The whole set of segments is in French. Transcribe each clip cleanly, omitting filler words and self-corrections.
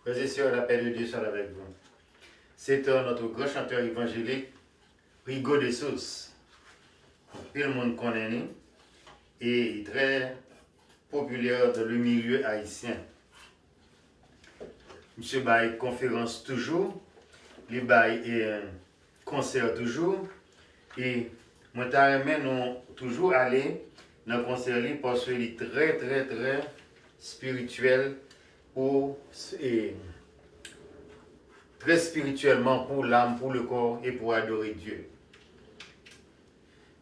Frères et sœurs, la paix de Dieu soit avec vous. C'est notre grand chanteur évangélique, Rigaud de Sauce. Tout le monde connaît et très populaire dans le milieu haïtien. Monsieur bail conférence toujours, les bail et concert toujours. Et moi, nous toujours aller dans le concert parce qu'il est très, très, très spirituel et très spirituellement pour l'âme, pour le corps et pour adorer Dieu.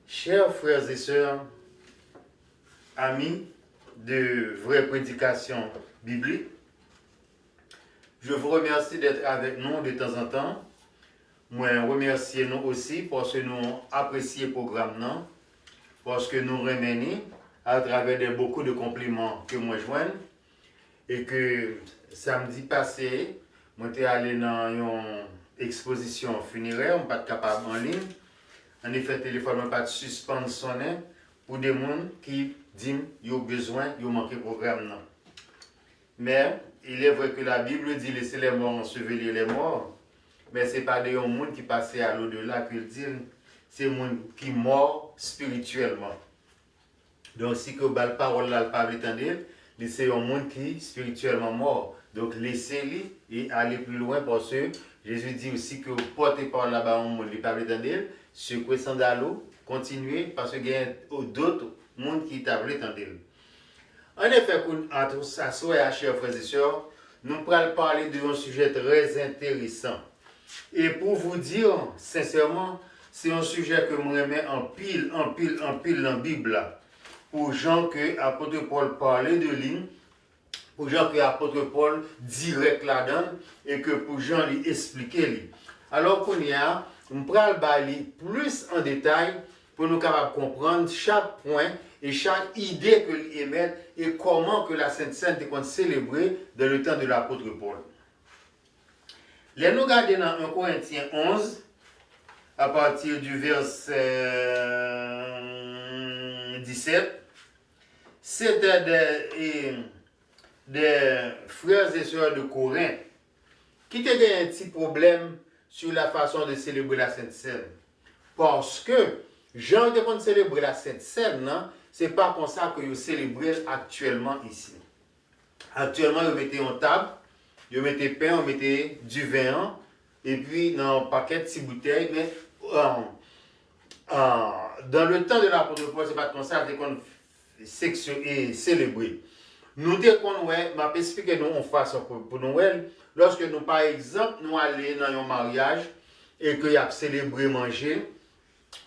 Chers frères et sœurs, amis de vraies prédications bibliques, je vous remercie d'être avec nous de temps en temps. Moi, remercie nous aussi parce que nous apprécions le programme, parce que nous remenons à travers beaucoup de compliments que moi joigne. Et que samedi passé, moi j'étais allé dans une exposition funéraire, je n'étais pas capable en ligne. En effet, le téléphone n'a pas de suspens sonné pour des gens qui disent qu'ils ont besoin, ils ont manqué le programme. Mais il est vrai que la Bible dit laisser les morts ensevelir les morts. Mais ce n'est pas des gens qui passent à l'au-delà qu'il dit, c'est des gens qui morts spirituellement. Donc si que la parole là, pas entendre, c'est un monde qui est spirituellement mort. Donc laissez-les et allez plus loin parce que Jésus dit aussi que vous portez par là-bas un monde qui n'est pas entendre, secouez sandalo, continuez parce qu'il y a d'autres mondes qui ne entendre. En effet, entre s'asseoir, chers frères et sœurs, nous allons parler d'un sujet très intéressant. Et pour vous dire, sincèrement, c'est un sujet que je remets en pile dans la Bible. Pour gens que l'apôtre Paul parlait de ligne, pour gens que l'apôtre Paul direct là-dedans, et que pour gens lui expliquer. Alors qu'on y a, on prend le plus en détail pour nous capables de comprendre chaque point et chaque idée que lui émet et comment que la Sainte Seine est célébrée dans le temps de l'apôtre Paul. Les nous regardons dans 1 Corinthiens 11, à partir du verset 17, c'était des frères et sœurs de Corinthe qui avaient un petit problème sur la façon de célébrer la Sainte Seine. Parce que, gens qui ont célébré la Sainte Seine, ce n'est pas comme ça que vous célébrez actuellement ici. Actuellement, vous mettez une table, vous mettez pain, vous mettez du vin, et puis dans un paquet de petites bouteilles, mais dans le temps de l'apôtre Paul, ce n'est pas comme ça qu'on célébrer. Nous disons m'a expliqué nous en façon pour Noël, lorsque nous par exemple nous allons dans un mariage et que y a célébré manger,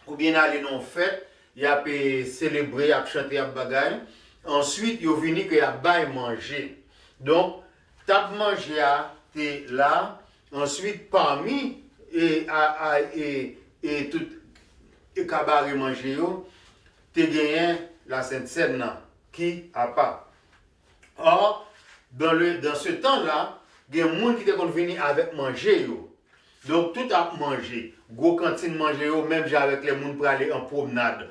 ou bien aller dans une fête, y a célébrer, y a chanter à bagaille, ensuite y a venu que y a bail manger. Donc table manger a t'es là, ensuite parmi et tout et cabaret manger yo, t'es gagné la Sainte Seine qui a pas. Or, dans ce temps-là, il y a des gens qui sont venus avec manger. Donc, tout a mangé. Gros cantine manger, même avec les gens pour aller en promenade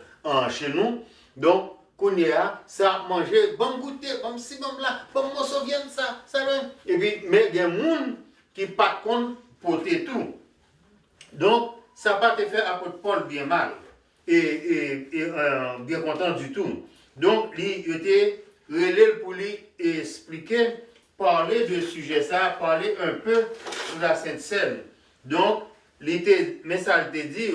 chez nous. Donc, qu'on y a, ça a mangé, bon goûter, bon si, bon là, bon morceau viande, ça. Et puis, mais il y a des gens qui ne sont pas contre porter tout. Donc, ça n'a pas été fait à Paul bien mal. Et bien content du tout. Donc, il était relé pour lui expliquer, parler de sujet ça, parler un peu sur la Sainte Seine. Donc, mais ça le dit,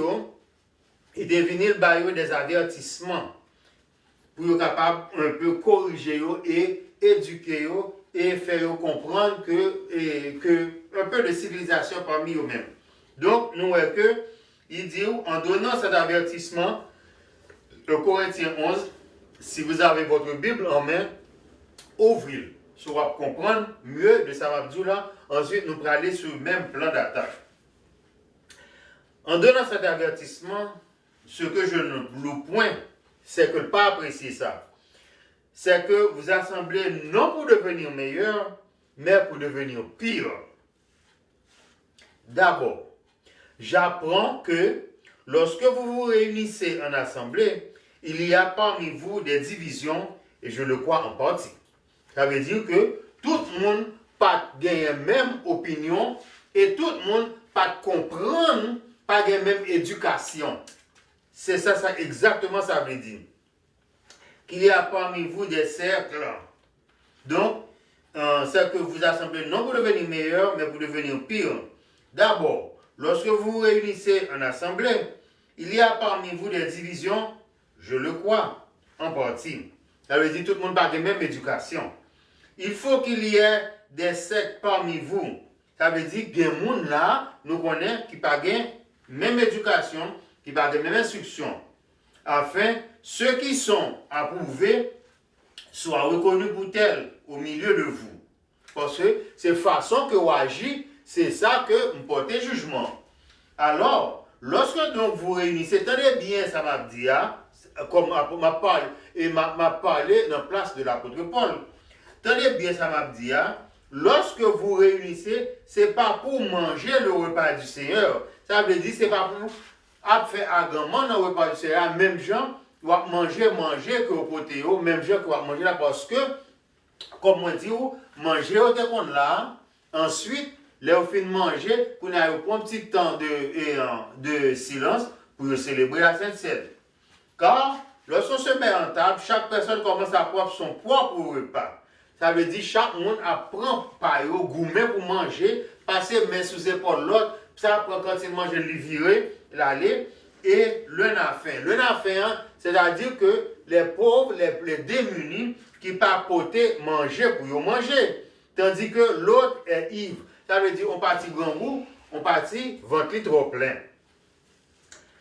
il était venu le des avertissements pour être capable un peu corriger et éduquer et faire comprendre que un peu de civilisation parmi eux-mêmes. Donc, nous voyons que il dit en donnant cet avertissement, le Corinthiens 11, si vous avez votre Bible en main, ouvrez-le. Ça va comprendre mieux de sa là. Ensuite, nous allons aller sur le même plan d'attaque. En donnant cet avertissement, ce que je ne loupe point, c'est que ne pas apprécier ça. c'est que vous assemblez non pour devenir meilleur, mais pour devenir pire. D'abord, j'apprends que lorsque vous vous réunissez en assemblée, il y a parmi vous des divisions, et je le crois en partie. Ça veut dire que tout le monde pas gagner même opinion et tout le monde pas comprendre, pas gagner même éducation. C'est ça, exactement ça veut dire. Qu'il y a parmi vous des cercles. Donc, c'est que vous assemblez non pour devenir meilleur, mais pour devenir pire. D'abord, lorsque vous vous réunissez en assemblée, il y a parmi vous des divisions, je le crois, en partie. Ça veut dire que tout le monde n'a pas la même éducation. Il faut qu'il y ait des sectes parmi vous. Ça veut dire que des gens là, nous connaissons, qui n'ont pas la même éducation, qui n'ont pas la même instruction. Afin, ceux qui sont approuvés soient reconnus pour tels au milieu de vous. Parce que c'est la façon que vous agissez, c'est ça que vous portez jugement. Alors, lorsque donc vous réunissez, tenez bien ça m'a dit, comme m'a parlé dans la place de l'apôtre Paul. Tenez bien ça m'a dit, lorsque vous réunissez, ce n'est pas pour manger le repas du Seigneur. Ça veut dire, ce n'est pas pour faire agrément dans le repas du Seigneur. Même gens qui vont manger que au côté, même gens qui vont manger là, parce que, comme on dit, manger au dépend là, ensuite, là, au fin de manger, pour nous prendre un petit temps de silence pour célébrer la Sainte-Seine. Car, lorsqu'on se met en table, chaque personne commence à prendre son propre repas. Ça veut dire que chaque monde apprend par eux, gourmet pour manger, passer main sous les épaules l'autre, ça apprend quand il mange, le virer, l'aller, et l'un a faim. L'un a faim, c'est-à-dire que les pauvres, les démunis, qui pas porter manger pour eux manger. Tandis que l'autre est ivre. Ça veut dire on partit grand goût, on partit ventre trop plein.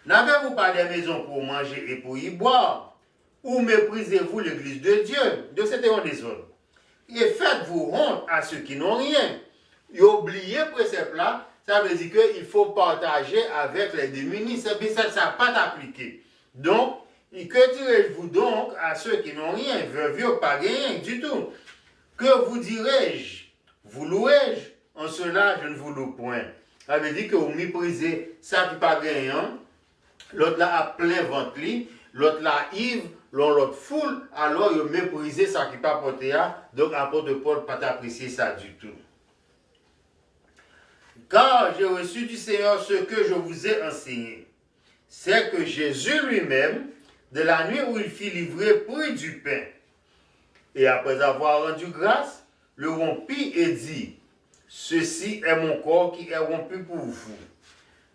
N'avez-vous pas des maisons pour manger et pour y boire? Ou méprisez-vous l'église de Dieu? De cette des autres. Et faites-vous honte à ceux qui n'ont rien. Et oubliez précepte-là, ça veut dire qu'il faut partager avec les démunis. Ça n'a pas d'appliquer. Donc, que direz-vous donc à ceux qui n'ont rien, veuve pas rien du tout? Que vous dirai-je? Vous louez-je? En cela, je ne vous loue point. Ça veut dire que vous méprisez ça qui pas gagnant. L'autre là a plein ventre, l'autre là ivre, l'autre foule, alors il méprisez ça qui pas porté à. Donc, l'apôtre Paul pas apprécier ça du tout. Car j'ai reçu du Seigneur ce que je vous ai enseigné. C'est que Jésus lui-même, de la nuit où il fut livré, prit du pain. Et après avoir rendu grâce, le rompit et dit, ceci est mon corps qui est rompu pour vous.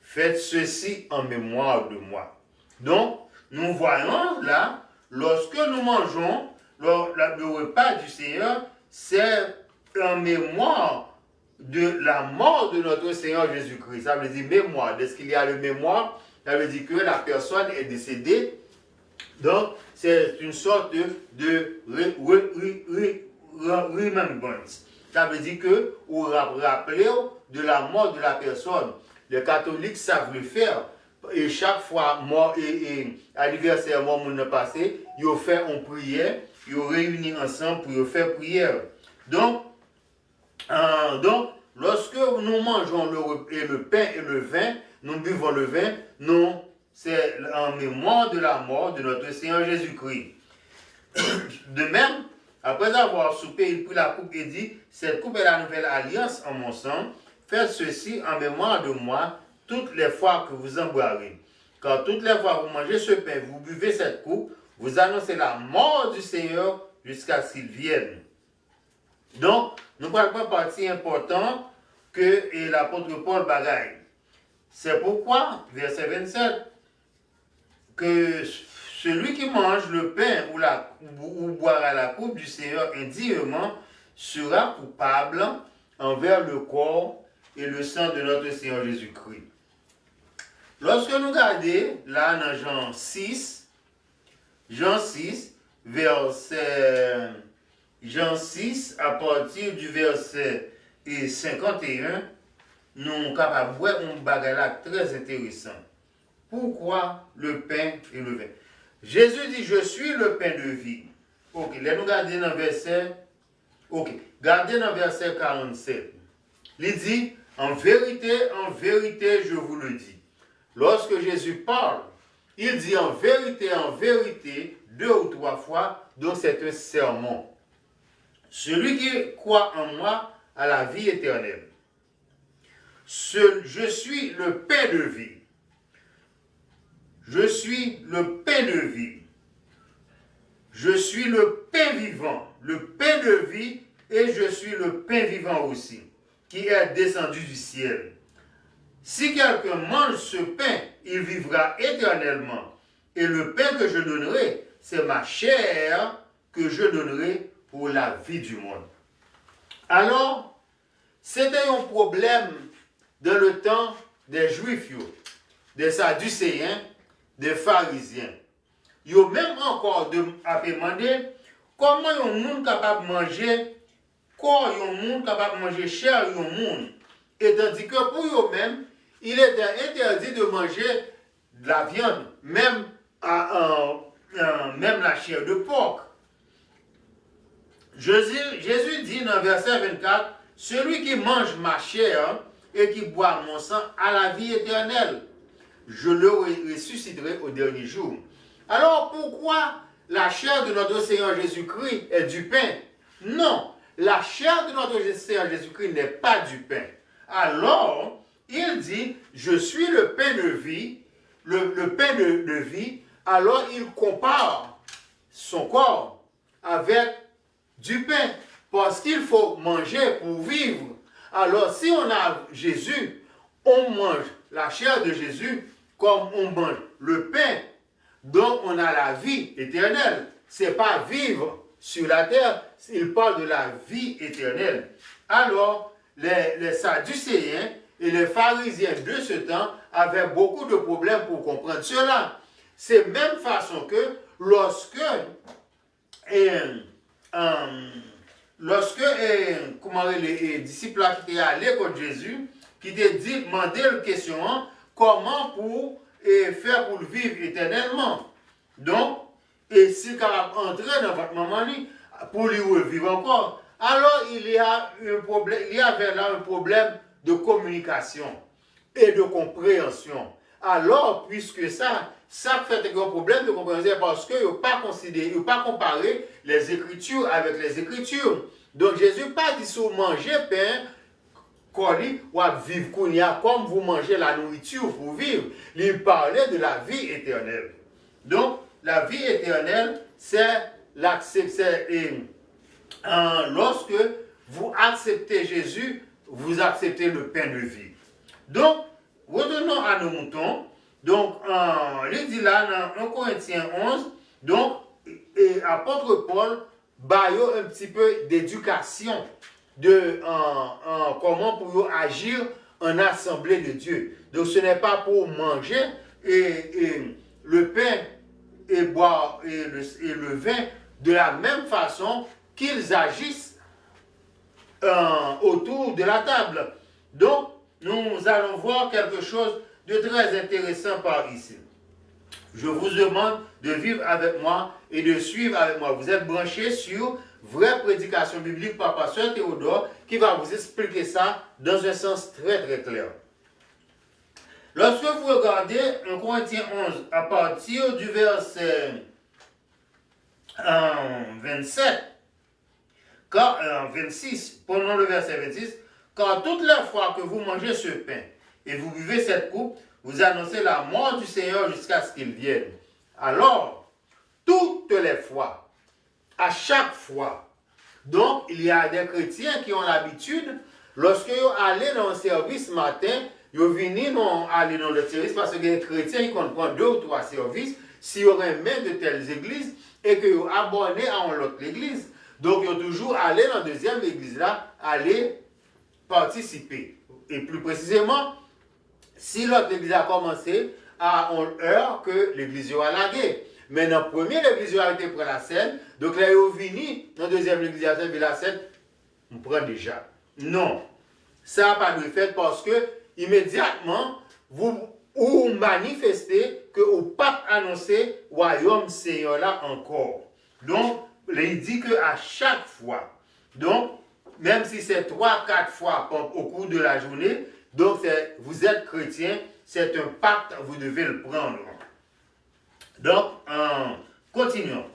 Faites ceci en mémoire de moi. Donc, nous voyons là, lorsque nous mangeons le repas du Seigneur, c'est en mémoire de la mort de notre Seigneur Jésus-Christ. Ça veut dire mémoire. Dès qu'il y a le mémoire, ça veut dire que la personne est décédée. Donc, c'est une sorte de remembrance. Ça veut dire que vous rappelez de la mort de la personne. Les catholiques savent le faire. Et chaque fois, mort et anniversaire, mort, mon passé, ils ont fait une prière, ils ont réuni ensemble pour faire prière. Donc, lorsque nous mangeons le pain et le vin, nous buvons le vin, c'est en mémoire de la mort de notre Seigneur Jésus-Christ. De même, après avoir soupé, il prit la coupe et dit, cette coupe est la nouvelle alliance en mon sang. Faites ceci en mémoire de moi toutes les fois que vous en boirez. Car toutes les fois que vous mangez ce pain, vous buvez cette coupe, vous annoncez la mort du Seigneur jusqu'à ce qu'il vienne. Donc, nous parlons pas partie importante que l'apôtre Paul bagaille. C'est pourquoi, verset 27, que celui qui mange le pain ou boira la coupe du Seigneur indignement sera coupable envers le corps et le sang de notre Seigneur Jésus-Christ. Lorsque nous regardons là dans Jean 6, à partir du verset 51, nous sommes capables de voir un bagage très intéressant. Pourquoi le pain et le vin? Jésus dit, je suis le pain de vie. Ok, là nous gardons dans le verset. Ok, gardez dans le verset 47. Il dit, en vérité, je vous le dis. Lorsque Jésus parle, il dit en vérité, 2 ou 3 fois, donc c'est un sermon. Celui qui croit en moi a la vie éternelle. Je suis le pain de vie. Je suis le pain de vie. Je suis le pain vivant, le pain de vie, et je suis le pain vivant aussi, qui est descendu du ciel. Si quelqu'un mange ce pain, il vivra éternellement. Et le pain que je donnerai, c'est ma chair que je donnerai pour la vie du monde. Alors, c'était un problème dans le temps des Juifs, des Sadducéens, des pharisiens. Ils ont même encore demandé comment un monde capable de manger corps, un monde capable de manger chair, un monde. Et tandis que pour eux-mêmes, il était interdit de manger de la viande, même la chair de porc. Jésus dit dans verset 24, « Celui qui mange ma chair et qui boit mon sang a la vie éternelle. Je le ressusciterai au dernier jour. » Alors pourquoi la chair de notre Seigneur Jésus-Christ est du pain? Non, la chair de notre Seigneur Jésus-Christ n'est pas du pain. Alors, il dit, je suis le pain de vie, le pain de vie. Alors il compare son corps avec du pain, parce qu'il faut manger pour vivre. Alors si on a Jésus, on mange la chair de Jésus comme on mange le pain. Donc on a la vie éternelle. Ce n'est pas vivre sur la terre, il parle de la vie éternelle. Alors, les Sadducéens et les pharisiens de ce temps avaient beaucoup de problèmes pour comprendre cela. C'est la même façon que lorsque les disciples qui étaient allés contre Jésus, qui étaient demandé la question, comment pour faire pour le vivre éternellement. Donc, et s'il est capable d'entrer dans votre maman, pour lui vivre encore, alors il y avait là un problème de communication et de compréhension. Alors, puisque ça fait un gros problème de compréhension parce qu'il ne pas considéré, il pas comparé les Écritures avec les Écritures. Donc, Jésus n'a pas dit si vous mangez pain, ou à vivre comme vous mangez la nourriture pour vivre. Il parlait de la vie éternelle. Donc, la vie éternelle, c'est lorsque vous acceptez Jésus, vous acceptez le pain de vie. Donc, retournons à nos moutons. Donc, il dit là, dans 1 Corinthiens 11, donc, apôtre Paul, baille un petit peu d'éducation de comment pour agir en assemblée de Dieu. Donc ce n'est pas pour manger le pain et boire et le vin de la même façon qu'ils agissent autour de la table. Donc nous allons voir quelque chose de très intéressant par ici. Je vous demande de vivre avec moi et de suivre avec moi. Vous êtes branchés sur Vraie Prédication Biblique par Pasteur Théodore qui va vous expliquer ça dans un sens très très clair. Lorsque vous regardez 1 Corinthiens 11 à partir du verset 27, 26, prenons le verset 26, car toutes les fois que vous mangez ce pain et vous buvez cette coupe, vous annoncez la mort du Seigneur jusqu'à ce qu'il vienne. Alors, toutes les fois, à chaque fois, donc il y a des chrétiens qui ont l'habitude, lorsque ils allaient dans le service matin, ils viennent aller dans le service parce que les chrétiens ils comprennent 2 ou 3 services, s'il y aurait même de telles églises, et qu'ils sont abonnés à une autre église. Donc ils ont toujours allé dans la deuxième église là, aller participer. Et plus précisément, si l'autre église a commencé à 1 heure que l'église a lagué. Mais dans la première église, a été pris la scène. Donc là, ils sont venus dans la deuxième église, a été la scène. On prend déjà. Non. Ça n'a pas de fait parce que immédiatement, vous manifestez que au pape annoncé royaume Seigneur là encore. Donc, il dit qu'à chaque fois, donc, même si c'est 3-4 fois au cours de la journée, donc vous êtes chrétien, c'est un pacte, vous devez le prendre. Donc, continuons.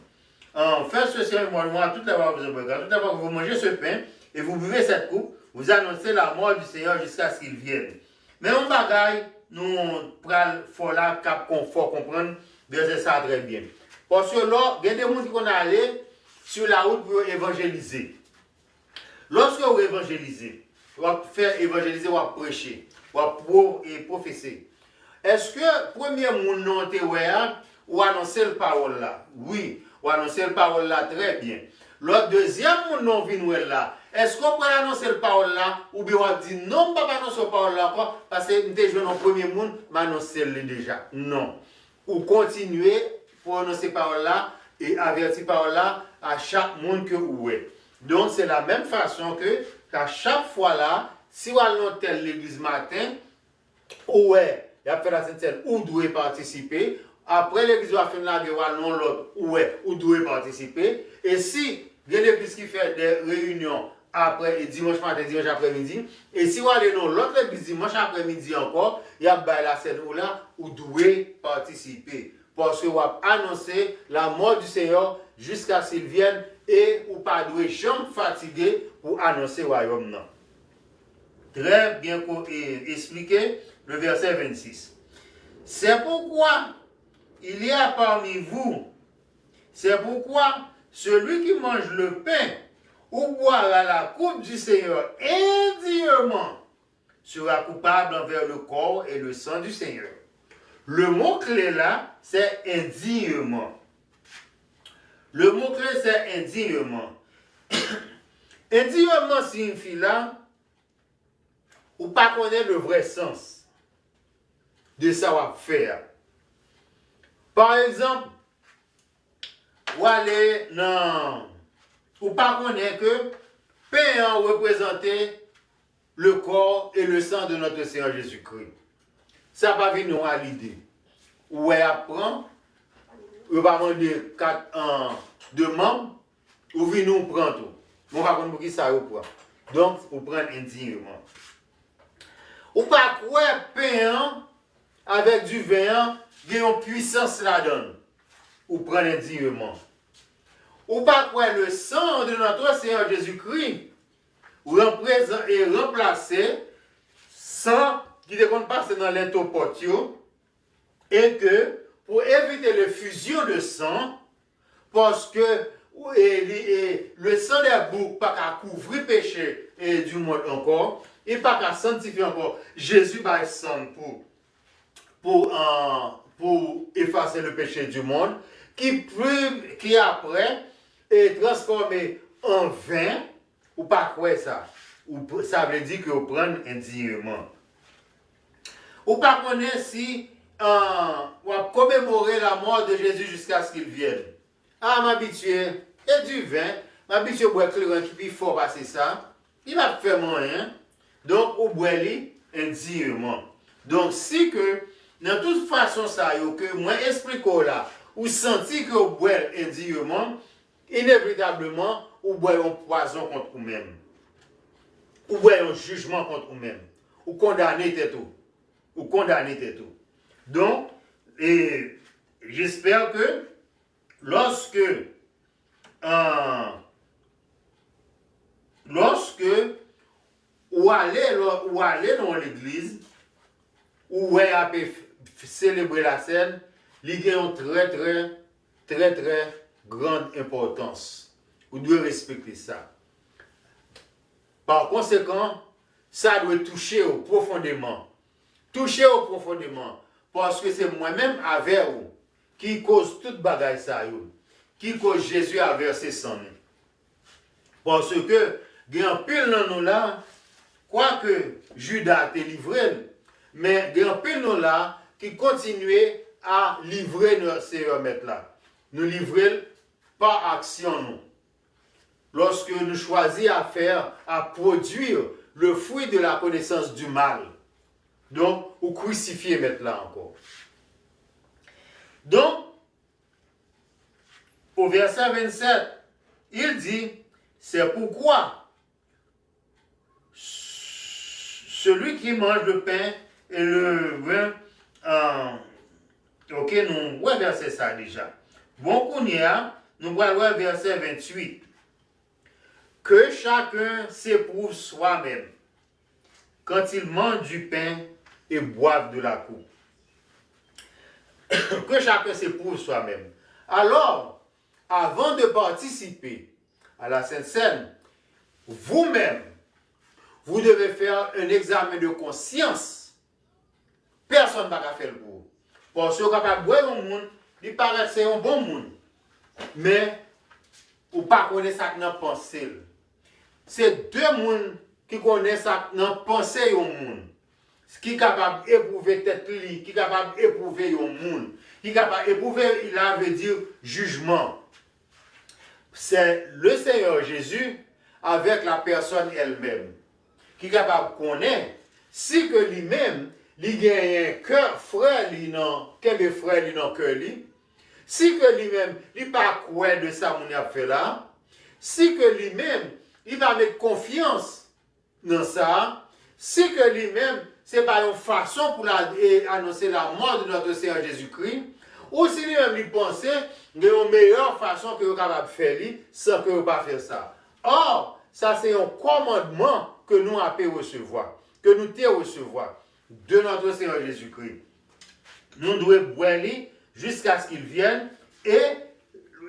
Faites ceci avec moi, toute la fois que vous mangez ce pain et vous buvez cette coupe, vous annoncez la mort du Seigneur jusqu'à ce qu'il vienne. Mais on bagaille, nous prenons là cap confort, comprendre, verset ça très bien. Parce que là, il y a des gens qui sont allés sur la route pour évangéliser. Lorsque vous évangélisez, vous faire évangéliser, vous prêcher, vous prophétiser. Est-ce que premier monde non ou annoncer la parole là? Oui, ou annoncer la parole là très bien. Le deuxième monde non vient là. Est-ce qu'on peut annoncer la parole là ou bien on dit non, pas annoncer la parole là encore parce que nous sommes dans le premier monde, m'annoncer déjà. Non. Ou continuer pour annoncer la parole là et avertir la parole là à chaque monde que vous êtes. Donc c'est la même façon que qu'à chaque fois là, si vous allez dans l'église matin, ouais, il a fait la Sainte-Seine, ou doit participer. Après l'église va faire la guerre, non l'autre, ouais, ou doit participer. Et si il y a l'église qui fait des réunions après dimanche matin, dimanche après-midi, et si vous allez dans l'autre église dimanche après-midi encore, il y a la scène où là, vous devez participer. Parce que vous avez annoncé la mort du Seigneur jusqu'à ce qu'il vienne et vous ne devez jamais fatiguer pour annoncer le royaume. Très bien expliqué, le verset 26. C'est pourquoi il y a parmi vous, c'est pourquoi celui qui mange le pain ou boira la coupe du Seigneur indignement sera coupable envers le corps et le sang du Seigneur. Le mot-clé là, c'est indignement. Le mot-clé, c'est indignement. Indignement signifie là, ou pas connaître le vrai sens de ça qu'on va faire. Par exemple, ou aller dans, ou pas connaître que pain représentait le corps et le sang de notre Seigneur Jésus-Christ. Ça va venir à l'idée. Ou apprend, ou va demander 4 ans de membres, ou venir nous prendre tout. On va prendre pour qui ça ou donc, vous prenez indignement. Ou pas quoi pain avec du vin, il y a une puissance là-dedans. Ou prendre indignement. Ou pas quoi le sang de notre Seigneur Jésus-Christ est remplacé sang qui ne compte pas dans l'intopotio et que pour éviter la fusion de sang, parce que le sang des boucs pas qu'à couvrir péché et du monde encore, et pas qu'à sanctifier encore. Jésus va sang pour effacer le péché du monde, qui après est transformé en vin, ou pas quoi ça? Ou ça veut dire que vous prenez indignement. Ou pas connaître si on va commémorer la mort de Jésus jusqu'à ce qu'il vienne. Ah, m'habituer, et du vin, m'habituer à boire clair qui plus fort passer ça, il va faire moyen. Donc, ou boire indignement. Donc, si que, dans toute façon, ça, que moi explique là, ou senti que vous boire indignement, inévitablement, ou boire un poison contre vous-même. Ou boire un jugement contre vous-même. Ou condamner tout. Ou condamner tout. Donc, j'espère que lorsque ou aller dans l'église, ou à célébrer la scène, il y a une très grande importance. Vous devez respecter ça. Par conséquent, ça doit toucher profondément. Toucher profondément. Parce que c'est moi-même avec vous qui cause toute bagaille ça, qui cause Jésus à verser son nom. Parce que, il y a un pile dans nous là, quoique Judas a été livré, mais il y a un pile dans nous là qui continue à livrer nos Seigneur Maître là. Nous livrer par action, nous. Lorsque nous choisissons à produire le fruit de la connaissance du mal. Donc, ou crucifier Maître là encore. Donc, au verset 27, il dit, c'est pourquoi celui qui mange le pain et le vin, ok, nous reversons ça déjà. Bon, nous allons voir verset 28. Que chacun s'éprouve soi-même quand il mange du pain et boive de la coupe. Que chacun s'éprouve soi-même. Alors, avant de participer à la Sainte Seine, vous-même, vous devez faire un examen de conscience. Personne ne va faire le pour. Parce que vous êtes capable de boire un monde, il paraît que c'est un bon monde. Mais, vous ne connaissez pas ce que vous pensez. C'est deux personnes qui connaissent ça dans penser au monde. Qui est capable d'éprouver tête li, qui est capable d'éprouver au monde. Qui est capable d'éprouver, il veut dire jugement. C'est le Seigneur Jésus avec la personne elle-même. Qui est capable de connaître si que lui-même, il gagne un cœur frère, il n'a qu'un frère, il n'a que lui. Si que lui-même, il pas quoi de ça qu'on a fait là. Si que lui-même, il va mettre confiance dans ça. Si que lui-même, c'est pas une façon pour annoncer la mort de notre Seigneur Jésus-Christ. Ou si lui-même, il pensait qu'il y a une meilleure façon que vous êtes capable de faire sans que vous ne pas faire ça. Or, ça c'est un commandement que nous avons recevoir, que nous devons recevoir de notre Seigneur Jésus-Christ. Nous devons boire jusqu'à ce qu'il vienne et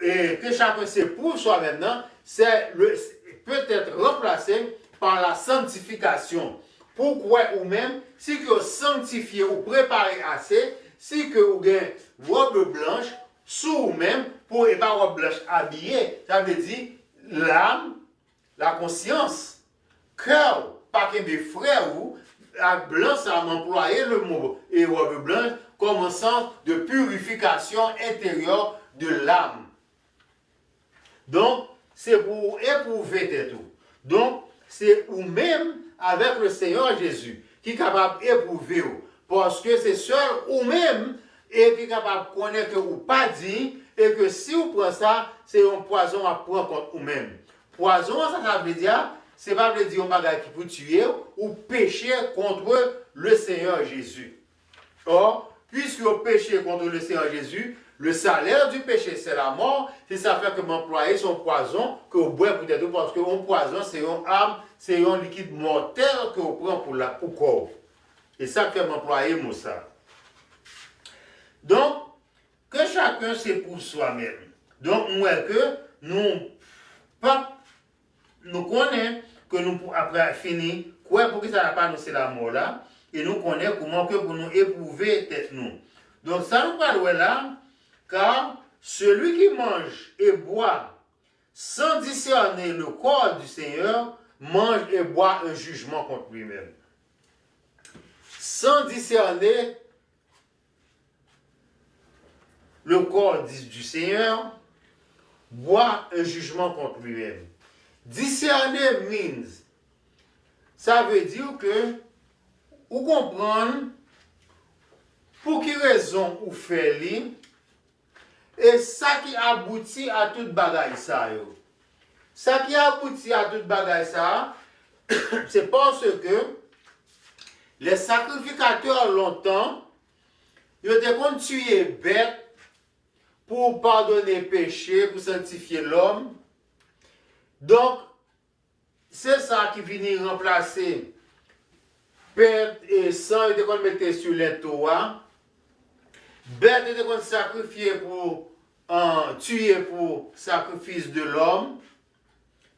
que chacun s'éprouve soi maintenant, c'est peut-être remplacé par la sanctification. Pourquoi ou même, si que vous sanctifiez ou préparez assez, si que vous avez une robe blanche sous vous-même, pour et pas robe blanche habillée, ça veut dire l'âme, la conscience, cœur, pas que des frères ou la blanche, ça m'a employé le mot et robe blanche comme un sens de purification intérieure de l'âme. Donc, c'est pour éprouver tout. Donc, c'est vous-même avec le Seigneur Jésus qui est capable d'éprouver. Parce que c'est seul vous-même et qui est capable de connaître que vous pas dit et que si vous prenez ça, c'est un poison à prendre contre vous-même. Poison, ça veut dire, c'est pas veut dire un bagage qui peut tuer ou pécher contre le Seigneur Jésus. Or, puisque vous péchez contre le Seigneur Jésus, le salaire du péché, c'est la mort. C'est ça fait que m'employer son poison que vous boivez peut-être parce que un poison, c'est une arme, c'est un liquide mortel que vous prenez pour le corps. Et ça que m'employer ça. Donc, que chacun s'éprouve soi-même. Donc, moi que nous connaissons que nous après fini, quoi pour que ça n'a pas annoncé la mort là, et nous connaissons comment que pour nous éprouver tête nous. Donc, ça nous parle là. Car celui qui mange et boit sans discerner le corps du Seigneur, mange et boit un jugement contre lui-même. Sans discerner le corps du Seigneur, boit un jugement contre lui-même. Discerner means, ça veut dire que, vous comprenez, pour quelle raison vous faites li, et ça qui aboutit à toute bagaille ça yo. Ça qui aboutit à toute bagaille ça, c'est parce que les sacrificateurs longtemps, ils ont tué bête pour pardonner péché, pour sanctifier l'homme. Donc, c'est ça qui vient remplacer bête et sang, ils ont mettre sur les toits. Bête était sacrifié pour tuer pour sacrifice de l'homme.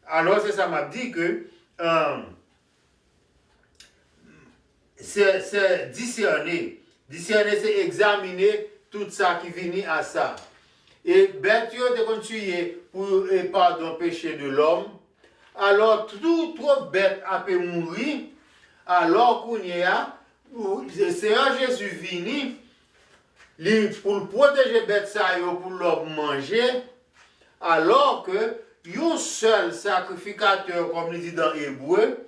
Alors c'est ça m'a dit que c'est discerner. Discerner, c'est examiner tout ça qui finit à ça. Et bête était tué pour pardon péché de l'homme. Alors trop bête a pu mourir. Alors qu'on y a, le Seigneur Jésus vini pour protéger bête ça pour leur manger, alors que un seul sacrificateur, comme il dit dans Hébreu,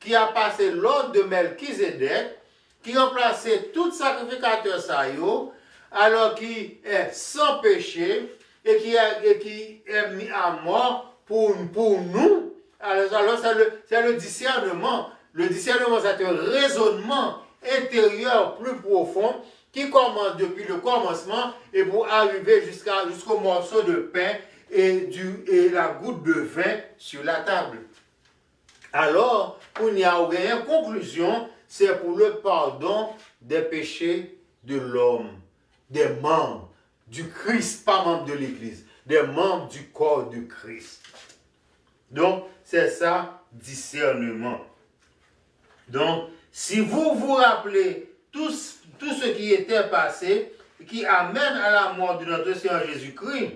qui a passé l'ordre de Melchizedek, qui a remplacé tout sacrificateur ça alors qui est sans péché et qui est mis à mort pour nous, alors c'est le discernement. Le discernement, c'est un raisonnement intérieur plus profond qui commence depuis le commencement et pour arriver jusqu'au morceau de pain et la goutte de vin sur la table. Alors, il n'y a rien conclusion, c'est pour le pardon des péchés de l'homme, des membres du Christ, pas membres de l'Église, des membres du corps du Christ. Donc, c'est ça, discernement. Donc, si vous vous rappelez tout ce qui était passé, qui amène à la mort de notre Seigneur Jésus-Christ,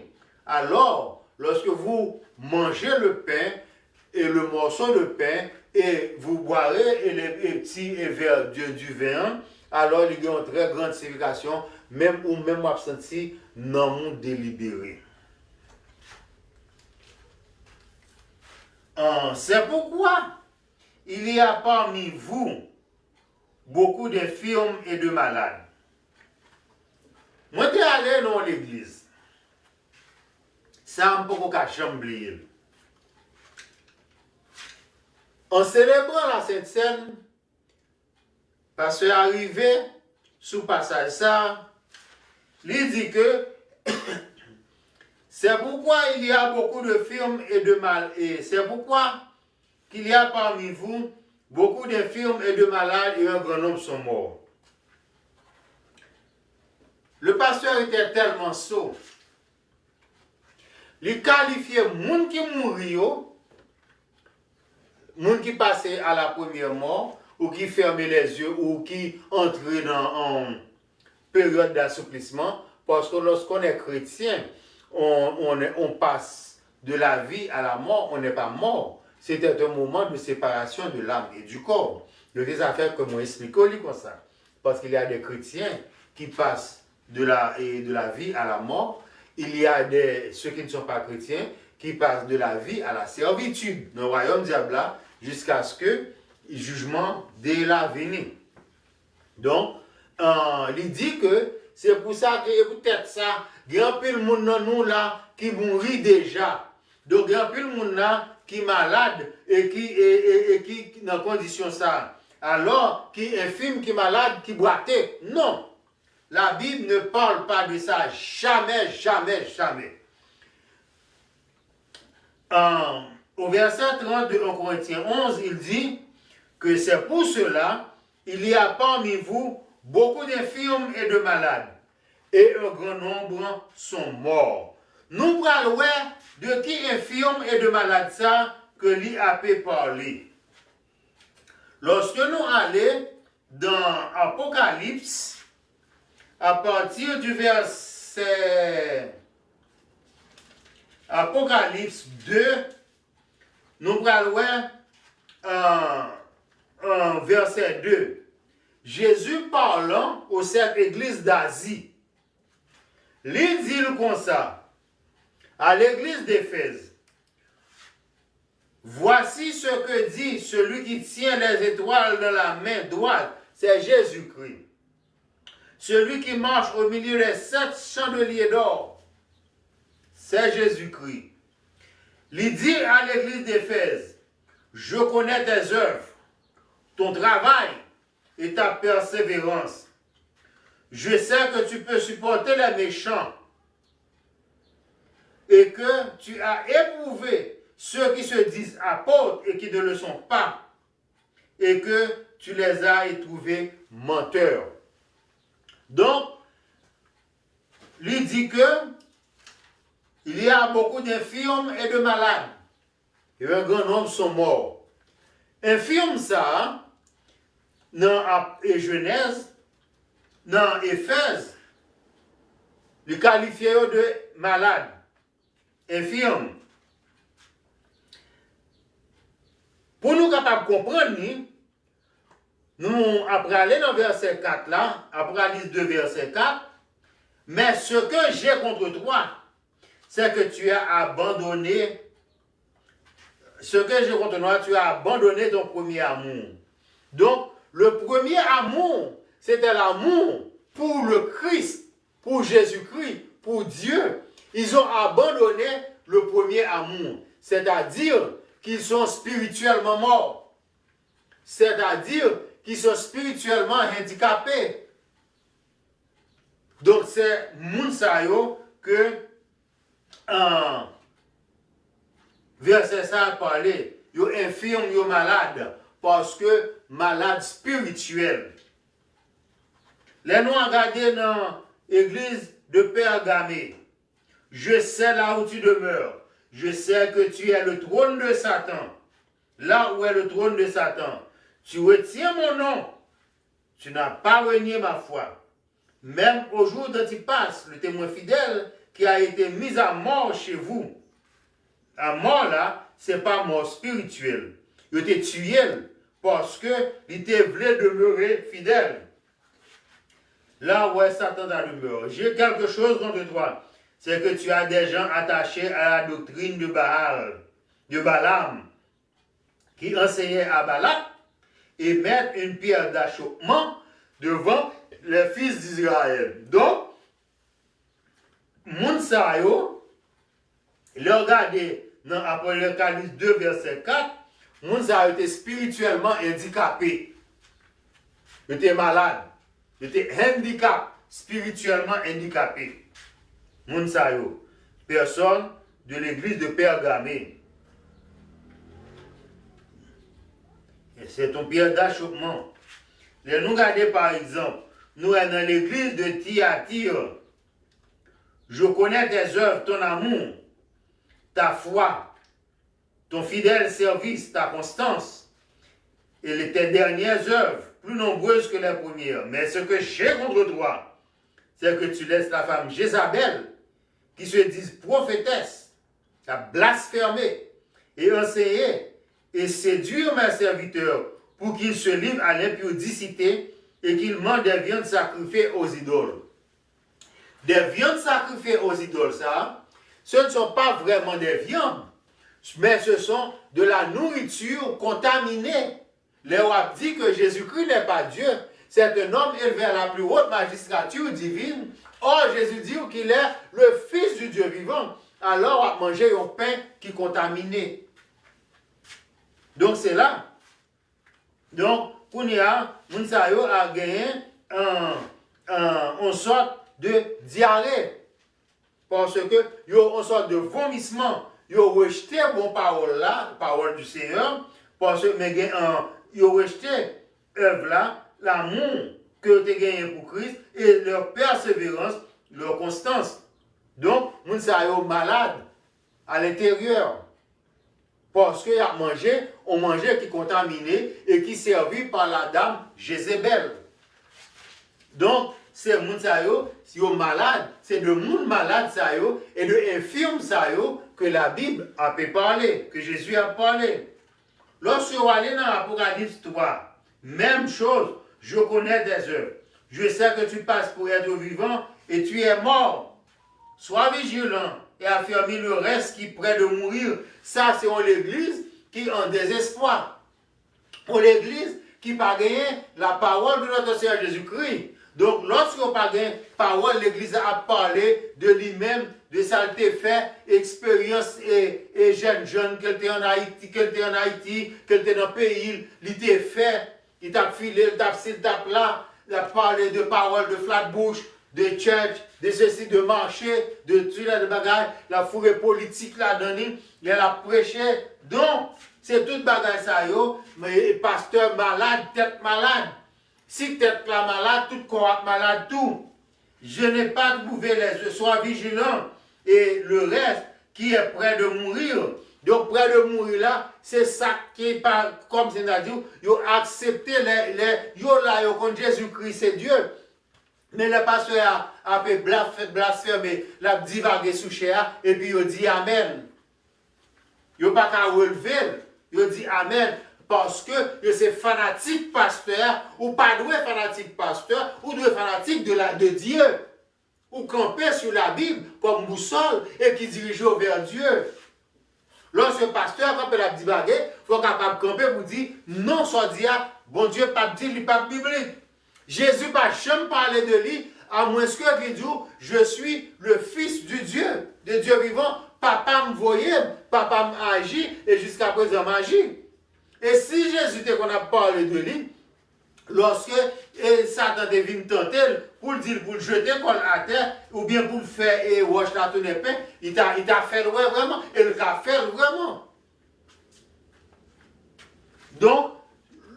alors, lorsque vous mangez le pain et le morceau de pain, et vous boirez les petits verres du vin, alors il y a une très grande signification, même absenti, non délibéré. C'est pourquoi il y a parmi vous beaucoup d'infirmes et de malades. Moi, je suis allé dans l'église. Ça, je ne peux pas oublier. En célébrant la Sainte Seine, parce que arrivé sous passage ça, il dit que c'est pourquoi il y a beaucoup de firmes et de malades. Et c'est pourquoi qu'il y a parmi vous beaucoup d'infirmes et de malades et un grand nombre sont morts. Le pasteur était tellement sot. Il qualifiait les gens qui mourent, les gens qui passaient à la première mort, ou qui fermaient les yeux, ou qui entraient dans une période d'assouplissement, parce que lorsqu'on est chrétien, on passe de la vie à la mort, on n'est pas mort. C'était un moment de séparation de l'âme et du corps. Il y a des affaires que moi explique comme ça. Parce qu'il y a des chrétiens qui passent de la vie à la mort. Il y a ceux qui ne sont pas chrétiens qui passent de la vie à la servitude dans le royaume diable jusqu'à ce que le jugement de la venue. Donc, il dit que c'est pour ça que peut-être ça, il y a un peu de monde dans nous là qui mourit déjà. Donc, il y a un peu de monde là qui est malade et qui dans condition ça. Alors, qui est infirme, qui est malade, qui boitait. Non. La Bible ne parle pas de ça. Jamais, jamais, jamais. Au verset 30 de 1 Corinthiens 11, il dit que c'est pour cela, il y a parmi vous beaucoup d'infirmes et de malades, et un grand nombre sont morts. Nous parlons de qui infirme et de malade ça que l'IAP parlé. Lorsque nous allons dans Apocalypse, à partir du verset Apocalypse 2, nous parlons verset 2. Jésus parlant aux sept églises d'Asie, il dit comme ça, à l'église d'Éphèse, voici ce que dit celui qui tient les étoiles dans la main droite, c'est Jésus-Christ. Celui qui marche au milieu des 7 chandeliers d'or, c'est Jésus-Christ. Il dit à l'église d'Éphèse, je connais tes œuvres, ton travail et ta persévérance. Je sais que tu peux supporter les méchants et que tu as éprouvé ceux qui se disent apôtres et qui ne le sont pas, et que tu les as trouvés menteurs. Donc, il dit que il y a beaucoup d'infirmes et de malades, et un grand nombre sont morts. Infirmes, ça, dans Genèse, dans Éphèse, le qualifié de malade, infirme. Pour nous capables de comprendre, nous, après aller dans verset 4 là, après lire 2 verset 4, mais ce que j'ai contre toi, c'est que tu as abandonné, tu as abandonné ton premier amour. Donc, le premier amour, c'était l'amour pour le Christ, pour Jésus-Christ, pour Dieu. Ils ont abandonné le premier amour. c'est-à-dire qu'ils sont spirituellement morts, c'est-à-dire qu'ils sont spirituellement handicapés. Donc c'est Mounsayo que verset ça a parlé, yo infirme, yo malade, parce que malade spirituel. Les nous regardons dans l'église de Pergamée. Je sais là où tu demeures. Je sais que tu es le trône de Satan. Là où est le trône de Satan. Tu retiens mon nom. Tu n'as pas renié ma foi. Même au jour d'Antipas, le témoin fidèle, qui a été mis à mort chez vous. La mort là, c'est pas mort spirituelle. Il était tué parce qu'il était voulu demeurer fidèle. Là où est Satan dans demeure. J'ai quelque chose contre toi. C'est que tu as des gens attachés à la doctrine de Balaam, qui enseignait à Balak et mettre une pierre d'achoppement devant les fils d'Israël. Donc, Mounsayo, regardez dans Apocalypse 2, verset 4, Mounsayo était spirituellement handicapé. Il était malade. Il était handicapé, spirituellement handicapé. Mounsayo, personne de l'église de Pergamée. Et c'est ton pierre d'achoppement. Nous regardons par exemple, nous sommes dans l'église de Thyatire. Je connais tes œuvres, ton amour, ta foi, ton fidèle service, ta constance, et tes dernières œuvres, plus nombreuses que les premières. Mais ce que j'ai contre toi, c'est que tu laisses la femme Jézabel, qui se dit prophétesse, à blasphémer et enseigner et séduire mes serviteurs pour qu'ils se livrent à l'impudicité et qu'ils mangent des viandes sacrifiées aux idoles. Des viandes sacrifiées aux idoles, ça, ce ne sont pas vraiment des viandes, mais ce sont de la nourriture contaminée. Les rois dit que Jésus-Christ n'est pas Dieu, c'est un homme élevé à la plus haute magistrature divine. Or, Jésus dit qu'il est le Fils du Dieu vivant. Alors, on va manger un pain qui est contaminé. Donc, c'est là. Donc, Kounia, Mounsayo a gagné une sorte de diarrhée. Parce que, il y a une sorte de vomissement. Il a rejeté bon parole là, parole du Seigneur, parce que, mais il a rejeté œuvre là, l'amour que tu as gagné pour Christ et leur persévérance, leur constance. Donc, Mounsayo malade à l'intérieur. Parce qu'il a mangé, on mangeait qui est contaminé et qui est servi par la dame Jézabel. Donc, c'est Mounsayo, si vous malade, c'est de monde malade ça yo, et de infirme ça yo, que la Bible a pu parler, que Jésus a parlé. Lorsque vous allez dans l'Apocalypse 3, même chose, je connais des œuvres. Je sais que tu passes pour être vivant et tu es mort. Sois vigilant et affermis le reste qui est prêt de mourir. Ça, c'est l'église qui est en désespoir. Pour l'église qui n'a pas gagné la parole de notre Seigneur Jésus-Christ. Donc, lorsqu'on n'a pas gagné la parole, l'église a parlé de lui-même, de ça qu'il a fait, expérience et jeune, qu'elle était en Haïti, qu'elle était dans le pays, il était fait, il t'a filé, il t'a là, il a parlé de paroles de flatbush, de church, de ceci, de marché, de tout les bagages, la fourrée politique là-dedans, il a prêché. Donc, c'est tout bagage ça yo, mais pasteur malade, tête malade. Si tête là malade, tout corps malade, tout. Je n'ai pas trouvé les yeux, sois vigilant. Et le reste qui est prêt de mourir. Donc, prêt de mourir là, c'est ça qui est pas, comme c'est dit, ils ont accepté yo là, yo contre Jésus-Christ, c'est Dieu. Mais le pasteur a fait blasphémer, l'a divagué sous chair, et puis il dit Amen. Il n'a pas qu'à relever, il dit Amen, parce que c'est fanatique pasteur, ou pas doué fanatique pasteur, ou doué fanatique de Dieu, ou camper sur la Bible comme boussole, et qui dirige vers Dieu. Lorsque pasteur, quand il a divagué, il faut capable de camper pour dire non, soit dit, bon Dieu, pas dit, il pas biblique. Jésus n'a jamais parlé de lui, à moins que il dit, je suis le Fils du Dieu, de Dieu vivant, papa me voyait, papa m'agit, et jusqu'à présent m'agit. Et si Jésus qu'on a parlé de lui, lorsque Satan devine tenter, pour le dire, pour le jeter à terre, ou bien pour le faire et roche la tonne pain, il t'a fait vraiment, et le cas fait vraiment. Donc,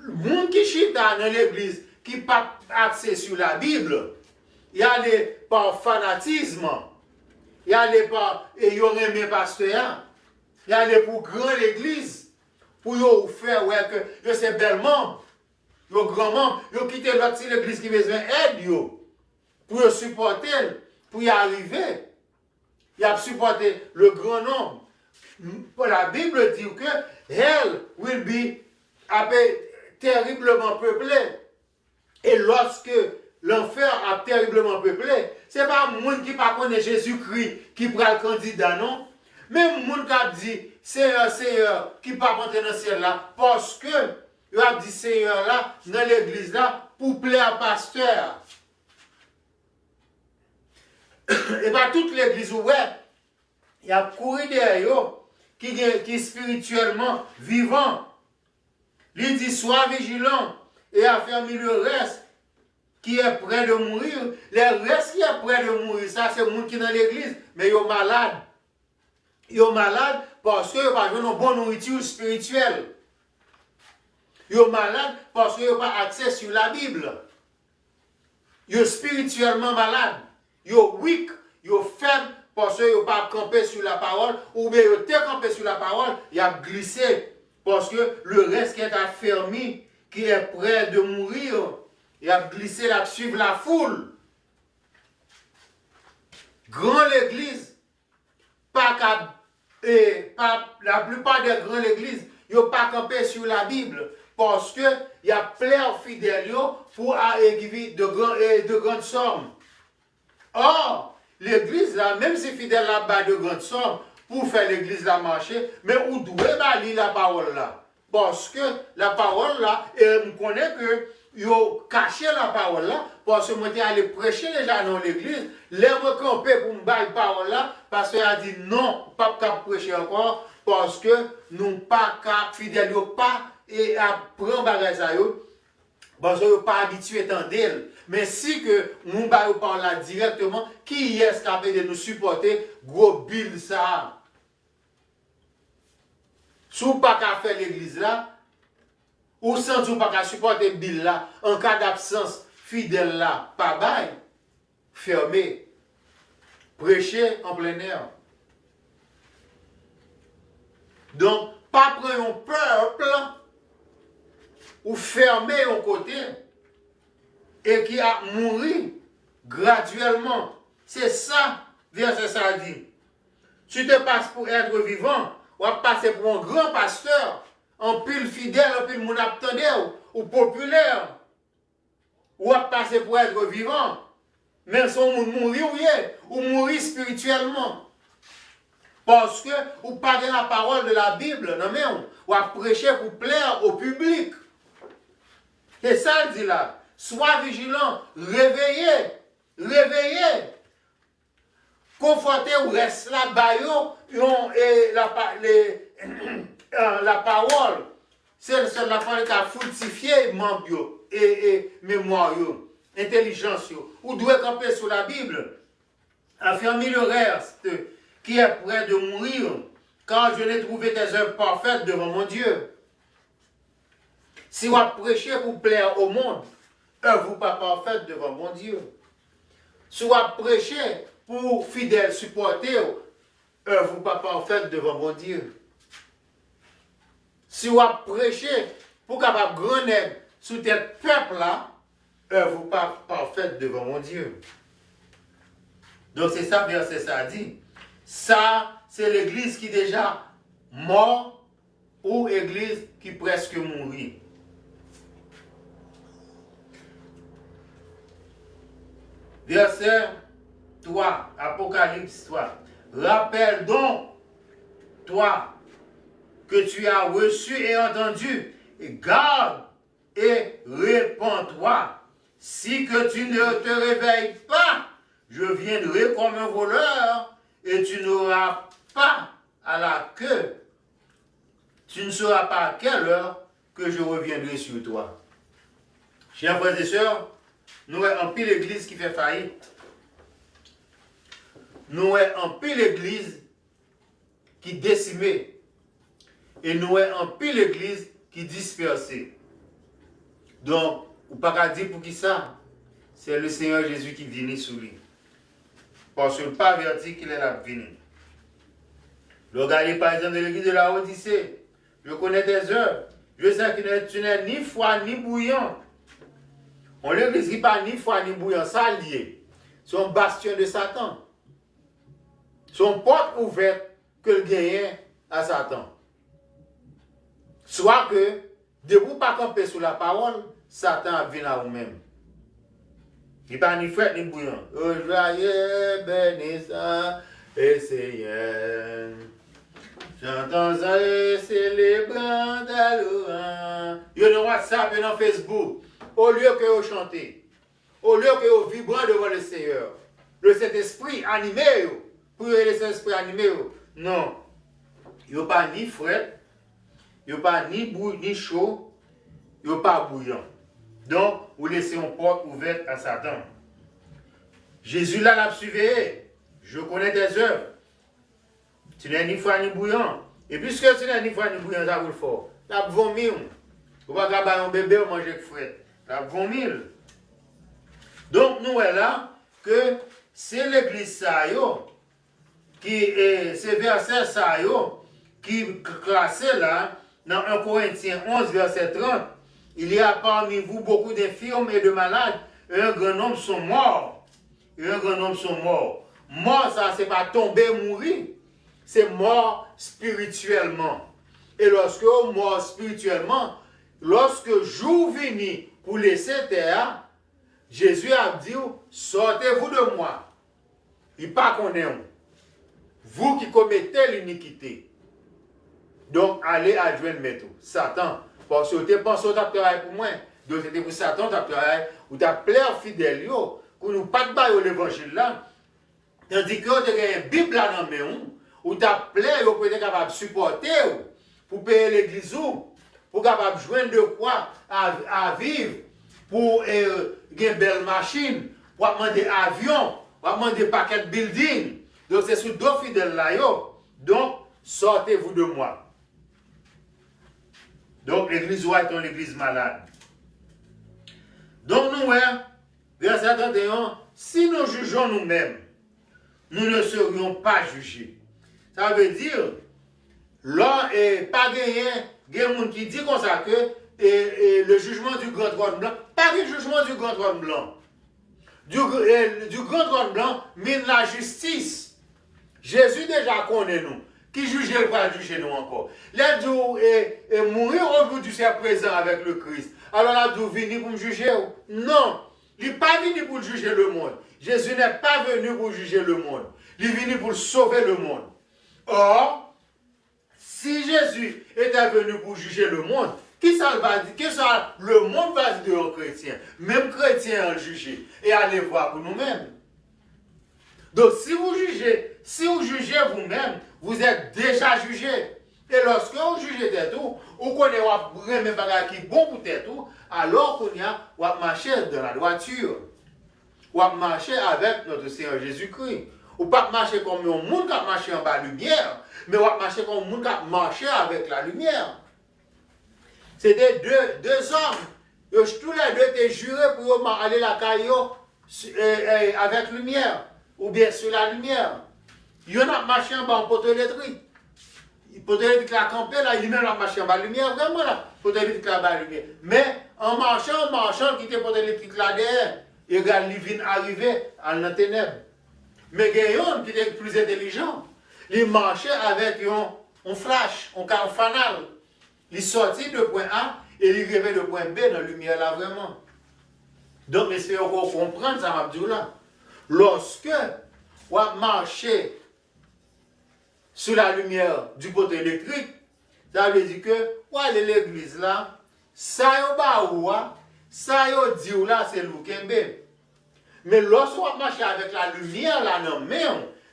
le monde qui chita dans l'église, qui n'a pas accès sur la Bible, il y a les par fanatisme, il y a les par, et il y aurait mes pasteurs, il y a les pour grand l'église, pour vous faire, ouais, que c'est bel membre. Yo grand membre, yo quitté l'autre l'église qui besoin d'aide pour supporter, pour y arriver. Il a supporté le grand nombre. La Bible dit que hell will be terriblement peuplé. Et lorsque l'enfer a terriblement peuplé, ce n'est pas le monde qui ne connaît Jésus-Christ qui prend le candidat, non? Même le monde qui a dit Seigneur, qui ne peut pas rentrer dans le ciel là, parce que il a dit Seigneur là, dans l'église là, pour plaire au pasteur. Et pas toute l'église, ouais, il y a couru derrière qui est spirituellement vivant. Il dit sois vigilant et affermis le reste qui est prêt de mourir. Le reste qui est prêt de mourir, ça c'est le monde qui est dans l'église, mais ils sont malades. Ils sont malades parce qu'ils n'ont pas une bonne nourriture spirituelle. Ils sont malades parce qu'ils n'ont pas accès sur la Bible. Ils sont spirituellement malades. Ils sont weak, ils sont faibles parce qu'ils n'ont pas campé sur la parole. Ou bien ils ont campé sur la parole, ils ont glissé parce que le reste qui est affermi, qui est prêt de mourir, il a glissé là, suivre la foule. Grand l'église, la plupart des grandes églises, ils n'ont pas campé sur la Bible. Parce qu'il y a plein de fidèles pour arriver de grandes sommes. Or, l'église là, même si fidèles là bas de grandes sommes, pour faire l'église là marcher, mais où doit lire la parole là? Parce que la parole là, et on connaît que ils ont caché la parole là, parce que moi j'étais allé prêcher déjà dans l'église, les me camper pour me battre la parole là, parce qu'il a dit non, pas qu'à prêcher encore, parce que nous pas qu'à fidèles pas et à prendre bagage à eux, parce qu'ils ne sont pas habitués à d'elle. Mais si que nous parlons là directement, qui est capable de nous supporter, gros bill ça? Si vous pas qu'à faire l'église là, ou sans vous pas qu'à supporter bill là, en cas d'absence fidèle là, pas bail, fermé, prêcher en plein air. Donc, pas prendre un peuple ou fermer un côté et qui a mouru graduellement. C'est ça, verset ça dit. Tu te passes pour être vivant, ou à passer pour un grand pasteur, un pile fidèle, un pile mon attendeur, ou populaire, ou à passer pour être vivant, mais son monde mourir ou mourir spirituellement. Parce que vous parlez la parole de la Bible, non mais ou à prêcher pour plaire au public. Et ça il dit là, sois vigilant, réveillez, confortez ou reste là, et la parole, c'est la parole qui a fructifié membre et mémoire, intelligence, ou doit camper sur la Bible, affermir le reste qui est prêt de mourir, car je n'ai trouvé tes œuvres parfaites devant mon Dieu. Si vous prêchez pour plaire au monde, œuvre pas parfaite devant mon Dieu. Si vous prêchez pour fidèles supporter, œuvre pas parfaite devant mon Dieu. Si vous prêchez pour capable grenade sous tête peuple là, œuvre pas parfaite devant mon Dieu. Donc c'est ça, verset ça dit. Ça, c'est l'église qui est déjà mort ou église qui presque mourit. Verset 3, Apocalypse 3. Rappelle donc, toi, que tu as reçu et entendu, et garde et répands-toi. Si que tu ne te réveilles pas, je viendrai comme un voleur, et tu n'auras pas à la queue, tu ne sauras pas à quelle heure que je reviendrai sur toi. Chers frères et sœurs, nous avons un pile l'église qui fait faillite. Nous avons un pile l'église qui est décimée. Et nous avons un pile l'église qui est dispersée. Donc, ou pas qu'à dire pour qui ça? C'est le Seigneur Jésus qui vient sur lui. Parce que le pas averti qu'il est là venir. Regardez par exemple de l'église de la Odyssée. Je connais tes œuvres. Je sais que tu n'es ni froid ni bouillant. On l'église qui pas ni froid ni bouillant, ça lié. C'est un bastion de Satan. C'est une porte ouverte que le gagne à Satan. Soit que, de vous pas camper sous la parole, Satan vient à vous-même. Il n'est pas ni frais ni bouillant. Oh, joyeux, bénissant et Seigneur. J'entends ça et célébrant ta louange. Il y a dans WhatsApp et dans Facebook. Au lieu que vous chantez, au lieu que vous vibrez devant le Seigneur, le Saint-Esprit animé, pour le Saint-Esprit animé, non. Il n'y a pas ni frais, il n'y a pas ni chaud, il n'y a pas bouillant. Donc, vous laissez une porte ouverte à Satan. Jésus là l'a suivi. Je connais tes œuvres. Tu n'es ni froid ni bouillant. Et puisque tu n'es ni froid ni bouillant, ça vous le fait. T'as vomi. Vous ne pouvez pas un bébé ou manger avec frais. T'as vomi. Donc, nous est là que c'est l'église ça qui est, c'est verset ça qui est classé là dans 1 Corinthiens 11, verset 30. Il y a parmi vous beaucoup d'infirmes et de malades, et un grand nombre sont morts. Et un grand nombre sont morts. Mort, ça, c'est pas tomber, mourir. C'est mort spirituellement. Et lorsque on mort spirituellement, lorsque jour vini pour laisser terre, Jésus a dit, sortez-vous de moi. Il pas qu'on est vous qui commettez l'iniquité. Donc, allez adjoindre métaux. Satan. Parce que tu penses que tu as travaillé pour moi. Donc, c'était pour Satan, tu as travaillé, ou tu as plaire fidèle, qu'on nous pas de bail l'évangile là. Tandis que tu as une Bible là dans le ou tu as plaire, vous pouvez être capable de supporter, pour payer l'église, pour capable de joindre de quoi à vivre, pour une belle machine, pour demander avion, pour demander paquet de building. Donc, c'est sous deux fidèles là. Donc, sortez-vous de moi. Donc, l'église est une église malade. Donc, nous, verset 31, si nous jugeons nous-mêmes, nous ne serions pas jugés. Ça veut dire, là, pas gagné, il y a des gens qui disent comme ça que le jugement du grand trône blanc, pas le jugement du grand trône blanc. Du grand trône blanc, mais la justice. Jésus déjà connaît nous. Qui juge le va juger nous encore. Là, et mourir aujourd'hui, c'est présent avec le Christ. Alors là, vous venez pour me juger? Non. Il n'est pas venu pour juger le monde. Jésus n'est pas venu pour juger le monde. Il est venu pour sauver le monde. Or, si Jésus était venu pour juger le monde, qui ça va dire? Qu'est-ce que le monde va dire aux chrétiens? Même chrétiens à juger. Et allez voir pour nous-mêmes. Donc, si vous jugez vous-même, vous êtes déjà jugé. Et lorsque vous jugez tout, vous connaissez même bagage qui est bon pour tout, alors qu'on va marcher dans la droiture. Ou va marcher avec notre Seigneur Jésus-Christ. Ou pas marcher comme un monde qui a marché en bas de la lumière, mais on va marcher comme un monde qui a marché avec la lumière. C'était deux hommes. Tous les deux étaient jurés pour aller à la caillou avec lumière. Ou bien sur la lumière. Il y en a marché en bas en poteau électrique. Le poteau électrique a campé là, il même a marché en bas de la lumière, vraiment là. Le poteau électrique là bas de la lumière. Mais en marchant, qui était le poteau électrique là derrière, il vient arriver à la ténèbre. Mais Guéon, qui était plus intelligent, il marchait avec un flash, un fanal. Il sortit de point A et il arrivait de point B dans la lumière là vraiment. Donc, espérons qu'on comprenne ça, Mabdou là. Lorsque on marche sous la lumière du poteau électrique, ça veut dire que, aller l'église là, ça y dit là, c'est l'oukembe. Mais lorsqu'on marche avec la lumière là, non, mais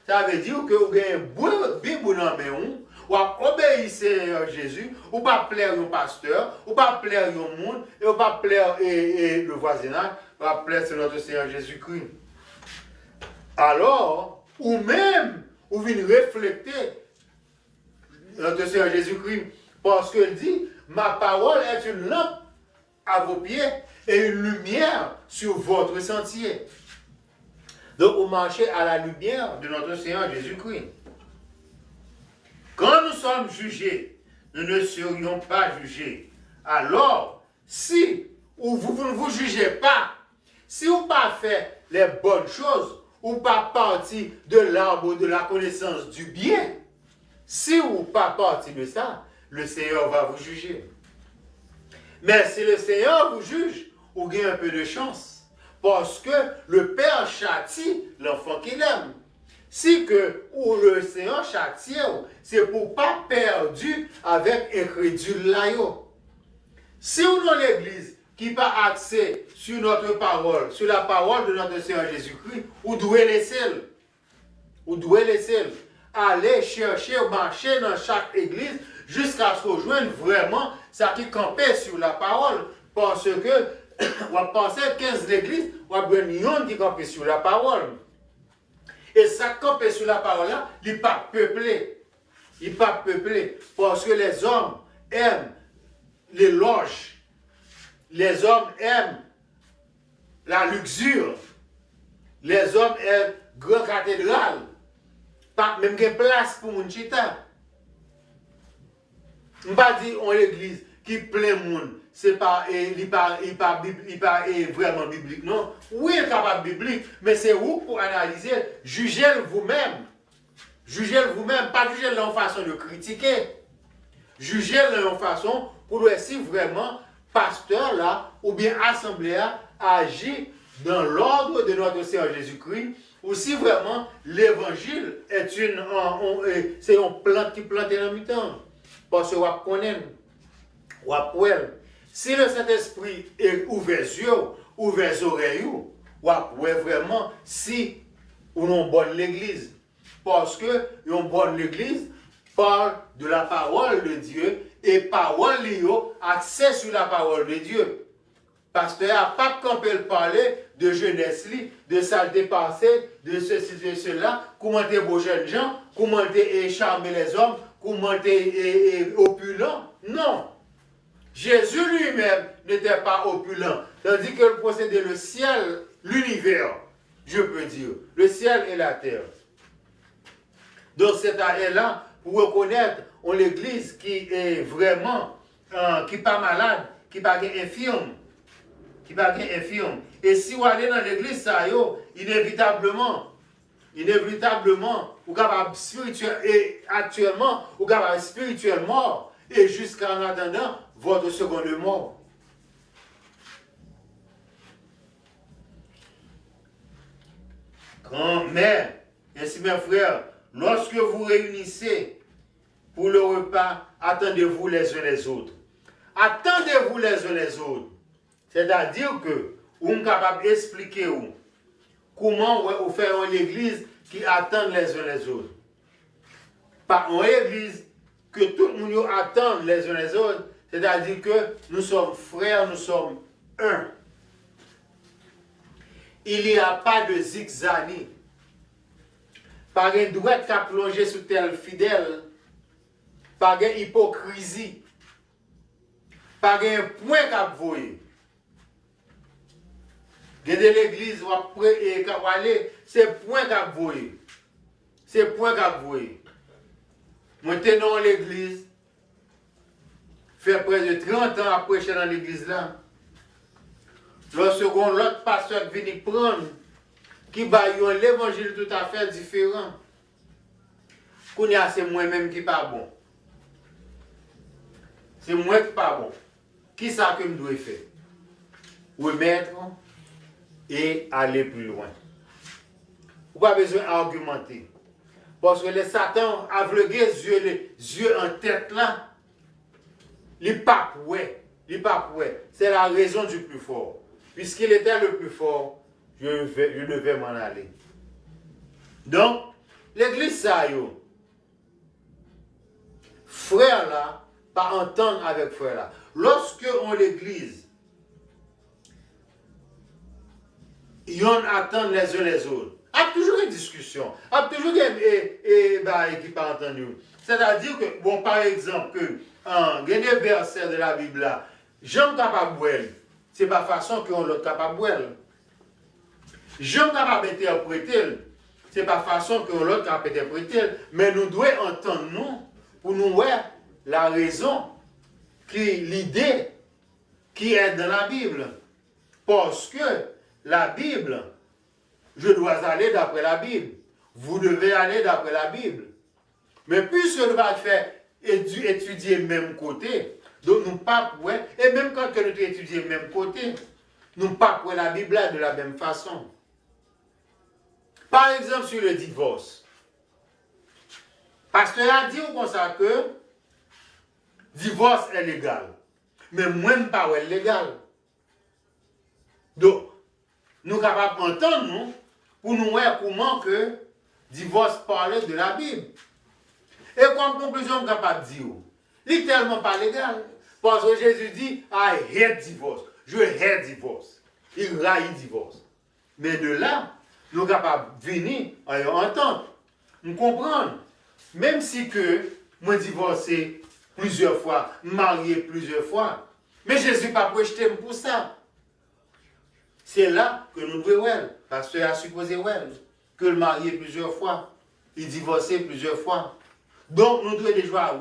ça veut dire que vous avez un bon Bible dans la main, ou obéissez à Jésus, ou pas plaire au pasteur, ou pas plaire au monde, et ou pas plaire le voisinage, ou pas plaire sur notre Seigneur Jésus-Christ. Alors, ou même, vous venez refléter notre Seigneur Jésus-Christ, parce qu'il dit, ma parole est une lampe à vos pieds et une lumière sur votre sentier. Donc, vous marchez à la lumière de notre Seigneur Jésus-Christ. Quand nous sommes jugés, nous ne serions pas jugés. Alors, si vous ne vous jugez pas, si vous pas fait les bonnes choses, ou pas parti de l'arbre de la connaissance du bien, si vous pas parti de ça, le Seigneur va vous juger. Mais si le Seigneur vous juge, vous avez un peu de chance. Parce que le Père châtie l'enfant qu'il aime. Si que ou le Seigneur châtie, c'est pour pas perdu avec incrédule là. Si on dans l'église qui n'a pas accès sur notre parole, sur la parole de notre Seigneur Jésus-Christ, vous devez laisser. Vous devez laisser. Aller chercher, marcher dans chaque église jusqu'à ce qu'on joigne vraiment ça qui campait sur la parole. Parce que on va passer 15 églises, on va avoir un qui campait sur la parole. Et ça campait sur la parole là, il n'est pas peuplé. Il n'est pas peuplé. Parce que les hommes aiment les loges. Les hommes aiment la luxure. Les hommes aiment grand cathédrale. Pas même de place pour mon chita. Je ne pas dire on l'église qui plein monde, c'est pas il pas vraiment biblique non. Oui, il est capable biblique, mais c'est vous pour analyser, jugez vous-même. Jugez vous-même, pas juger en façon de critiquer. Jugez en façon pour voir si vraiment pasteur là ou bien assemblée agit dans l'ordre de notre Seigneur Jésus-Christ. Ou si vraiment l'évangile est c'est une plante qui plante dans le temps. Parce que vous connaissez, vous pouvez. Si le Saint-Esprit est ouvert les yeux, ouvert les oreilles, vous pouvez vraiment si vous avez une bonne l'église. Parce que une bonne l'église parle de la parole de Dieu et parole liée accès sur la parole de Dieu. Pasteur n'a pas campé le parler de jeunesse, de saleté passée, de ceci, de cela, comment t'es beaux jeunes gens, comment t'es charmer les hommes, comment t'es opulent. Non. Jésus lui-même n'était pas opulent. Tandis qu'il possédait le ciel, l'univers, je peux dire. Le ciel et la terre. Donc c'est à elle-là, pour reconnaître l'église qui est vraiment, qui n'est pas malade, qui n'est pas infirme. Qui va être infirme. Et si vous allez dans l'église, ça inévitablement, vous capable spirituel et actuellement, vous capable spirituellement et jusqu'en attendant votre seconde mort. Mais, ainsi mes frères, lorsque vous réunissez pour le repas, attendez-vous les uns les autres. Attendez-vous les uns les autres. C'est-à-dire que vous êtes capable d'expliquer comment vous faites une église qui attend les uns les autres. Pas une église que tout le monde attend les uns les autres, c'est-à-dire que nous sommes frères, nous sommes un. Il n'y a pas de zigzaging. Pas de droit qui a plongé sous tel fidèle. Pas de hypocrisie. Pas de point qui a voyé. Gardez l'église, ou après, et quand vous allez, c'est point qu'à vous. C'est point qu'à vous. Moi, j'étais dans l'église, fait près de 30 ans à prêcher dans l'église là. Lorsque l'autre pasteur vient prendre, qui va l'évangile tout à fait différent. C'est moi-même qui n'est pas bon. C'est moi qui n'est pas bon. Qui ça que je dois faire? Remettre et aller plus loin. Vous n'avez pas besoin d'argumenter. Parce que les Satan a vlegué les yeux en tête là. Les papes, ouais. C'est la raison du plus fort. Puisqu'il était le plus fort, je devais m'en aller. Donc, l'église ça yo, frère là, pas entendre avec frère là. Lorsque on l'église, ils attendent les uns les autres. Il y a toujours une discussion. Il y a toujours des qui pas entendu. C'est-à-dire que, bon, par exemple, que il y a des versets de la Bible là, j'aime capable de ce n'est pas façon qu'on l'autre capable de j'aime capable d'interpréter, ce n'est pas façon qu'on l'autre capable d'interpréter, mais nous devons entendre nous, pour nous voir la raison, l'idée qui est dans la Bible. Parce que la Bible, je dois aller d'après la Bible. Vous devez aller d'après la Bible. Mais puisque nous allons faire étudier le même côté, donc nous pas et même quand nous étudions le même côté, nous pas pour la Bible de la même façon. Par exemple, sur le divorce. Pasteur a dit comme ça que divorce est légal. Mais moi, pas légal. Donc, nous sommes capables d'entendre nous, pour nous voir comment que divorce parle de la Bible. Et comme conclusion, nous sommes capables de dire, littéralement pas légal. Parce que Jésus dit, I hate divorce. Je hate divorce. Il raille divorce. Mais de là, nous sommes capables de venir en entendre, nous comprendre. Même si que moi divorcé plusieurs fois, marié plusieurs fois, mais Jésus n'a pas projeté pour ça. C'est là que nous devons voir. Parce qu'il a supposé voir que le marié plusieurs fois, il divorcé plusieurs fois. Donc nous devons déjà voir,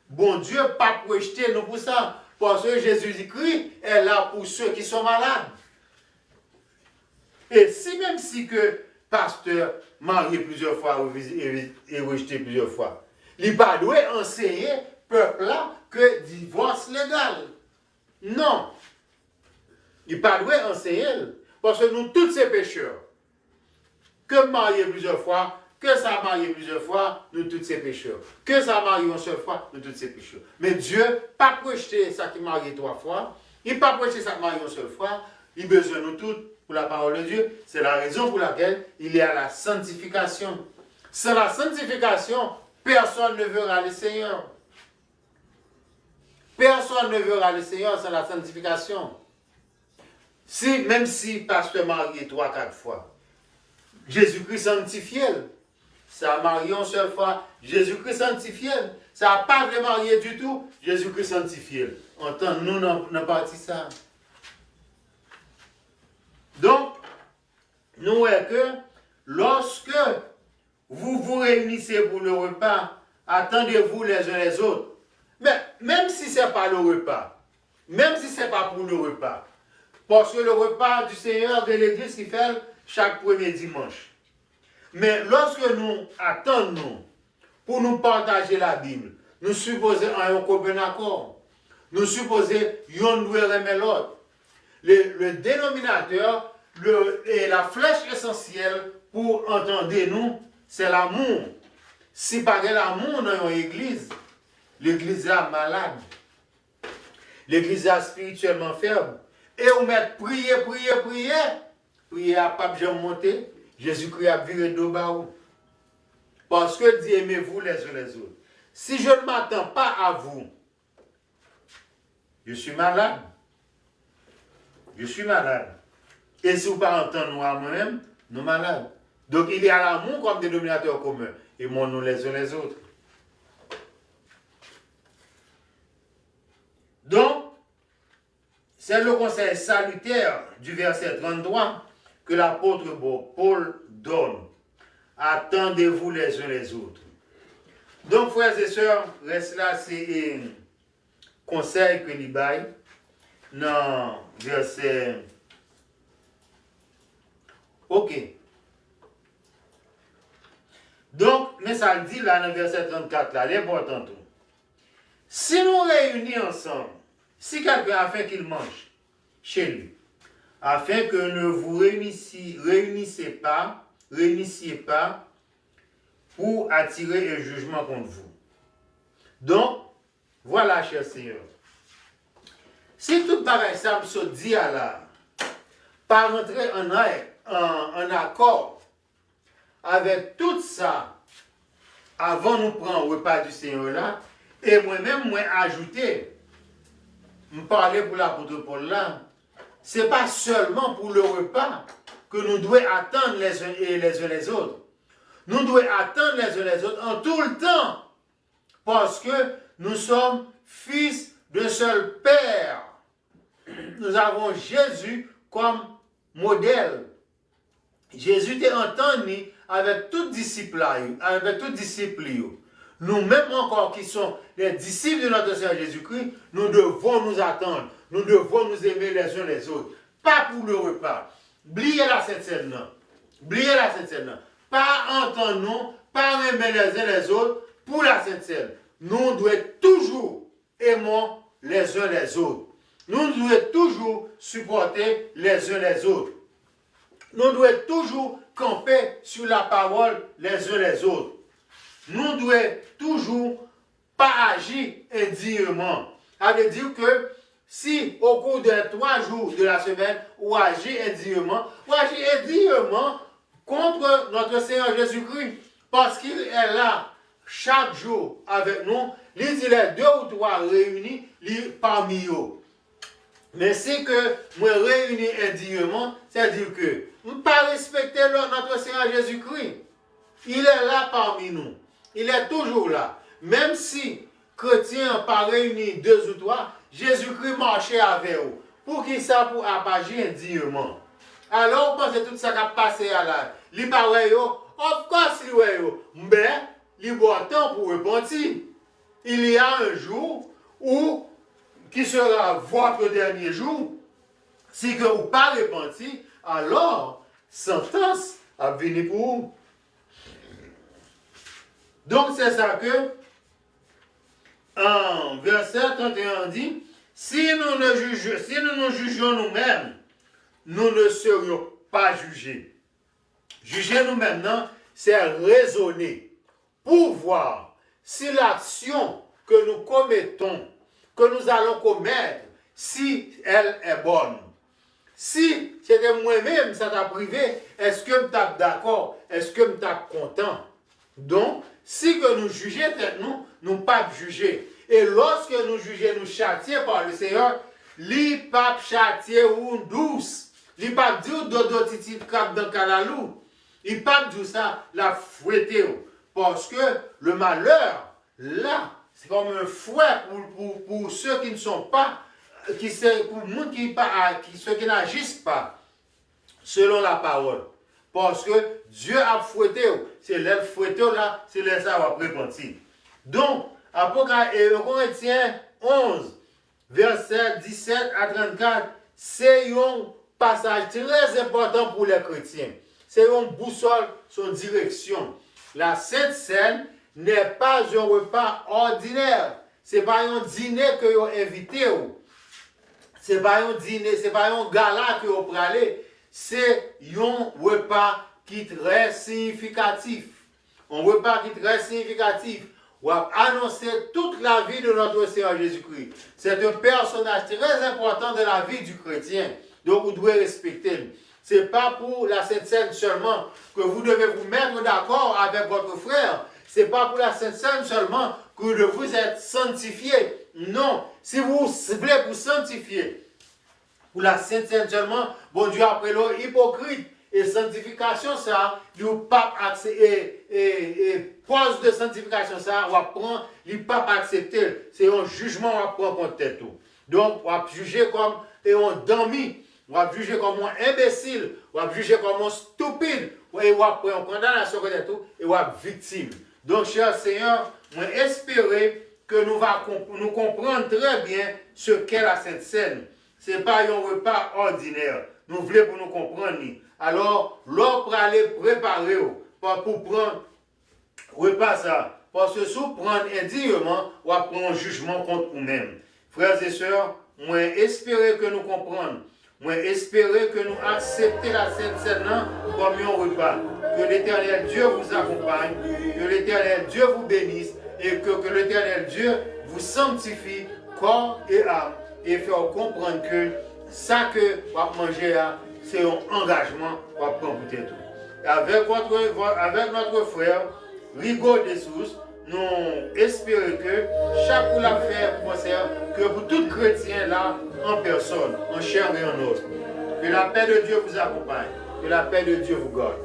bon Dieu n'a pas projeté nous pour ça. Parce que Jésus-Christ est là pour ceux qui sont malades. Et si même si que pasteur marié plusieurs fois et rejeté plusieurs fois, il n'a pas dû enseigner peuple là que divorce légal. Non. Il n'a pas dû enseigner. Parce que nous, tous ces pécheurs, que marié plusieurs fois, que ça marié plusieurs fois, nous tous ces pécheurs. Que ça marié une seule fois, nous tous ces pécheurs. Mais Dieu n'a pas projeté ça qui marié 3 fois. Il n'a pas projeté ça qui marié une seule fois. Il a besoin de nous tous pour la parole de Dieu. C'est la raison pour laquelle il y a la sanctification. Sans la sanctification, personne ne verra le Seigneur. Personne ne verra le Seigneur sans la sanctification. Même si pasteur marié 3-4 fois, Jésus-Christ sanctifié, ça a marié une seule fois, Jésus-Christ sanctifié, ça n'a pas de marié du tout, Jésus-Christ sanctifié. Entendons-nous dans partie ça. Donc, nous voyons que lorsque vous vous réunissez pour le repas, attendez-vous les uns les autres. Mais même si ce n'est pas le repas, même si ce n'est pas pour le repas, parce que le repas du Seigneur de l'Église qui fait chaque premier dimanche. Mais lorsque nous attendons pour nous partager la Bible, nous supposons un commun accord. Nous supposons yon doit remettre l'autre. Le dénominateur et la flèche essentielle pour entendre nous, c'est l'amour. Si pas de l'amour dans une église, l'église est malade. L'église est spirituellement faible. Et on met prier. Prier à pape Jean monter. Jésus-Christ a viré de bas. Parce que dit aimez-vous les uns les autres. Si je ne m'attends pas à vous, je suis malade. Je suis malade. Et si vous ne pas entendre nous à moi-même, nous malades. Donc il y a l'amour comme dénominateur commun. Et nous les uns les autres. Donc, c'est le conseil salutaire du verset 33 que l'apôtre Paul donne. Attendez-vous les uns les autres. Donc, frères et sœurs, reste là, c'est un conseil que l'on baille dans verset. Ok. Donc, mais ça le dit là dans verset 34, là, l'important tout. Si nous réunissons ensemble, si quelqu'un a fait qu'il mange chez lui, afin que ne vous réunissez pas pour attirer un jugement contre vous. Donc, voilà, cher Seigneur. Si tout pareil, ça me dit à la, pas rentrer en accord avec tout ça, avant nous prendre le repas du Seigneur là, et moi-même, moi ajouté, me parler pour l'apôtre Paul là, c'est pas seulement pour le repas que nous devons attendre les uns et les autres. Nous devons attendre les uns les autres en tout le temps, parce que nous sommes fils d'un seul Père. Nous avons Jésus comme modèle. Jésus était entendu avec tout disciple, avec tout disciple. Nous-mêmes encore qui sommes les disciples de notre Seigneur Jésus-Christ, nous devons nous attendre, nous devons nous aimer les uns les autres. Pas pour le repas. Oubliez la Sainte Seine. Oubliez la Sainte Seine. Pas entendre nous, pas aimer les uns les autres pour la Sainte Seine. Nous devons toujours aimer les uns les autres. Nous devons toujours supporter les uns les autres. Nous devons toujours camper sur la parole les uns les autres. Nous devons toujours pas agir indignement. Ça veut dire que si au cours de 3 jours de la semaine, ou agit indignement contre notre Seigneur Jésus-Christ, parce qu'il est là chaque jour avec nous, il est 2 ou 3 réunis parmi eux. Mais c'est que moi réunis indignement, c'est-à-dire que nous ne pas respecter notre Seigneur Jésus-Christ. Il est là parmi nous. Il est toujours là. Même si chrétiens pas réunis 2 ou 3, Jésus-Christ marchait avec eux. Pour qui ça? Pour agir indignement. Alors, on pense que tout ça qui a passé à là. Il paraît, of course, mais il doit temps pour repentir. Il y a un jour où, qui sera votre dernier jour, si que vous pas repenti, alors, sentence a venir pour vous. Donc, c'est ça que, en verset 31 dit, si nous nous jugions nous-mêmes, nous ne serions pas jugés. Juger nous-mêmes, non, c'est raisonner pour voir si l'action que nous commettons, que nous allons commettre, si elle est bonne. Si c'était moi-même, ça t'a privé, est-ce que je suis d'accord? Est-ce que je suis content? Donc, si que nous jugeons, nous pas juger. Et lorsque nous jugeons, nous châtions par le Seigneur, li pas châtier ou douce. Li pas dire dodo titi krap dans kalalou. Il pas dire ça, la fouetter. Parce que le malheur, là, c'est comme un fouet pour ceux qui ne sont pas, pour monde ceux qui n'agissent pas selon la parole. Parce que Dieu a fouetté. C'est les fouetté là, c'est les ça va repentir. Donc, Corinthiens 11, verset 17 à 34, c'est un passage très important pour les chrétiens. C'est une boussole, son direction. La Sainte Seine n'est pas un repas ordinaire. Ce n'est pas un dîner que vous invité. Ce n'est pas un dîner, ce n'est pas un gala que vous prenez. C'est un repas qui est très significatif. Un repas qui est très significatif. On va annoncer toute la vie de notre Seigneur Jésus-Christ. C'est un personnage très important de la vie du chrétien. Donc vous devez respecter. Ce n'est pas pour la Sainte Seine seulement que vous devez vous mettre d'accord avec votre frère. Ce n'est pas pour la Sainte Seine seulement que vous devez être sanctifié. Non. Si vous voulez vous sanctifier, pour la Sainte Seine seulement, bon Dieu appelle hypocrite. Et sanctification, ça, le pape et cause de sanctification, ça, on va prendre, le pape accepter. C'est un jugement, on va prendre contre tout. Donc, on va juger comme un dormi, on va juger comme un imbécile, on va juger comme un stupide, et on va prendre condamnation contre tout, et on va victime. Donc, cher Seigneur, on espère que nous comprendre très bien ce qu'est la Sainte Seine. Ce n'est pas un repas ordinaire. Nous voulons pour nous comprendre. Alors, l'on pour aller préparer pour prendre repas ça. Parce que si vous prenez indignement, on va prendre un jugement contre vous-même. Frères et sœurs, moi espérer que nous comprenions. Moi espérer que nous acceptions la Sainte Seine comme un repas. Que l'Éternel Dieu vous accompagne. Que l'Éternel Dieu vous bénisse. Et que l'Éternel Dieu vous sanctifie corps et âme. Et faire comprendre que ça que vous mangez, c'est un engagement pour prendre tout. avec notre frère Rigaud Dessous, nous espérons que chaque pour la faire concert, que pour tout chrétien là, en personne, en chair et en os, que la paix de Dieu vous accompagne, que la paix de Dieu vous garde.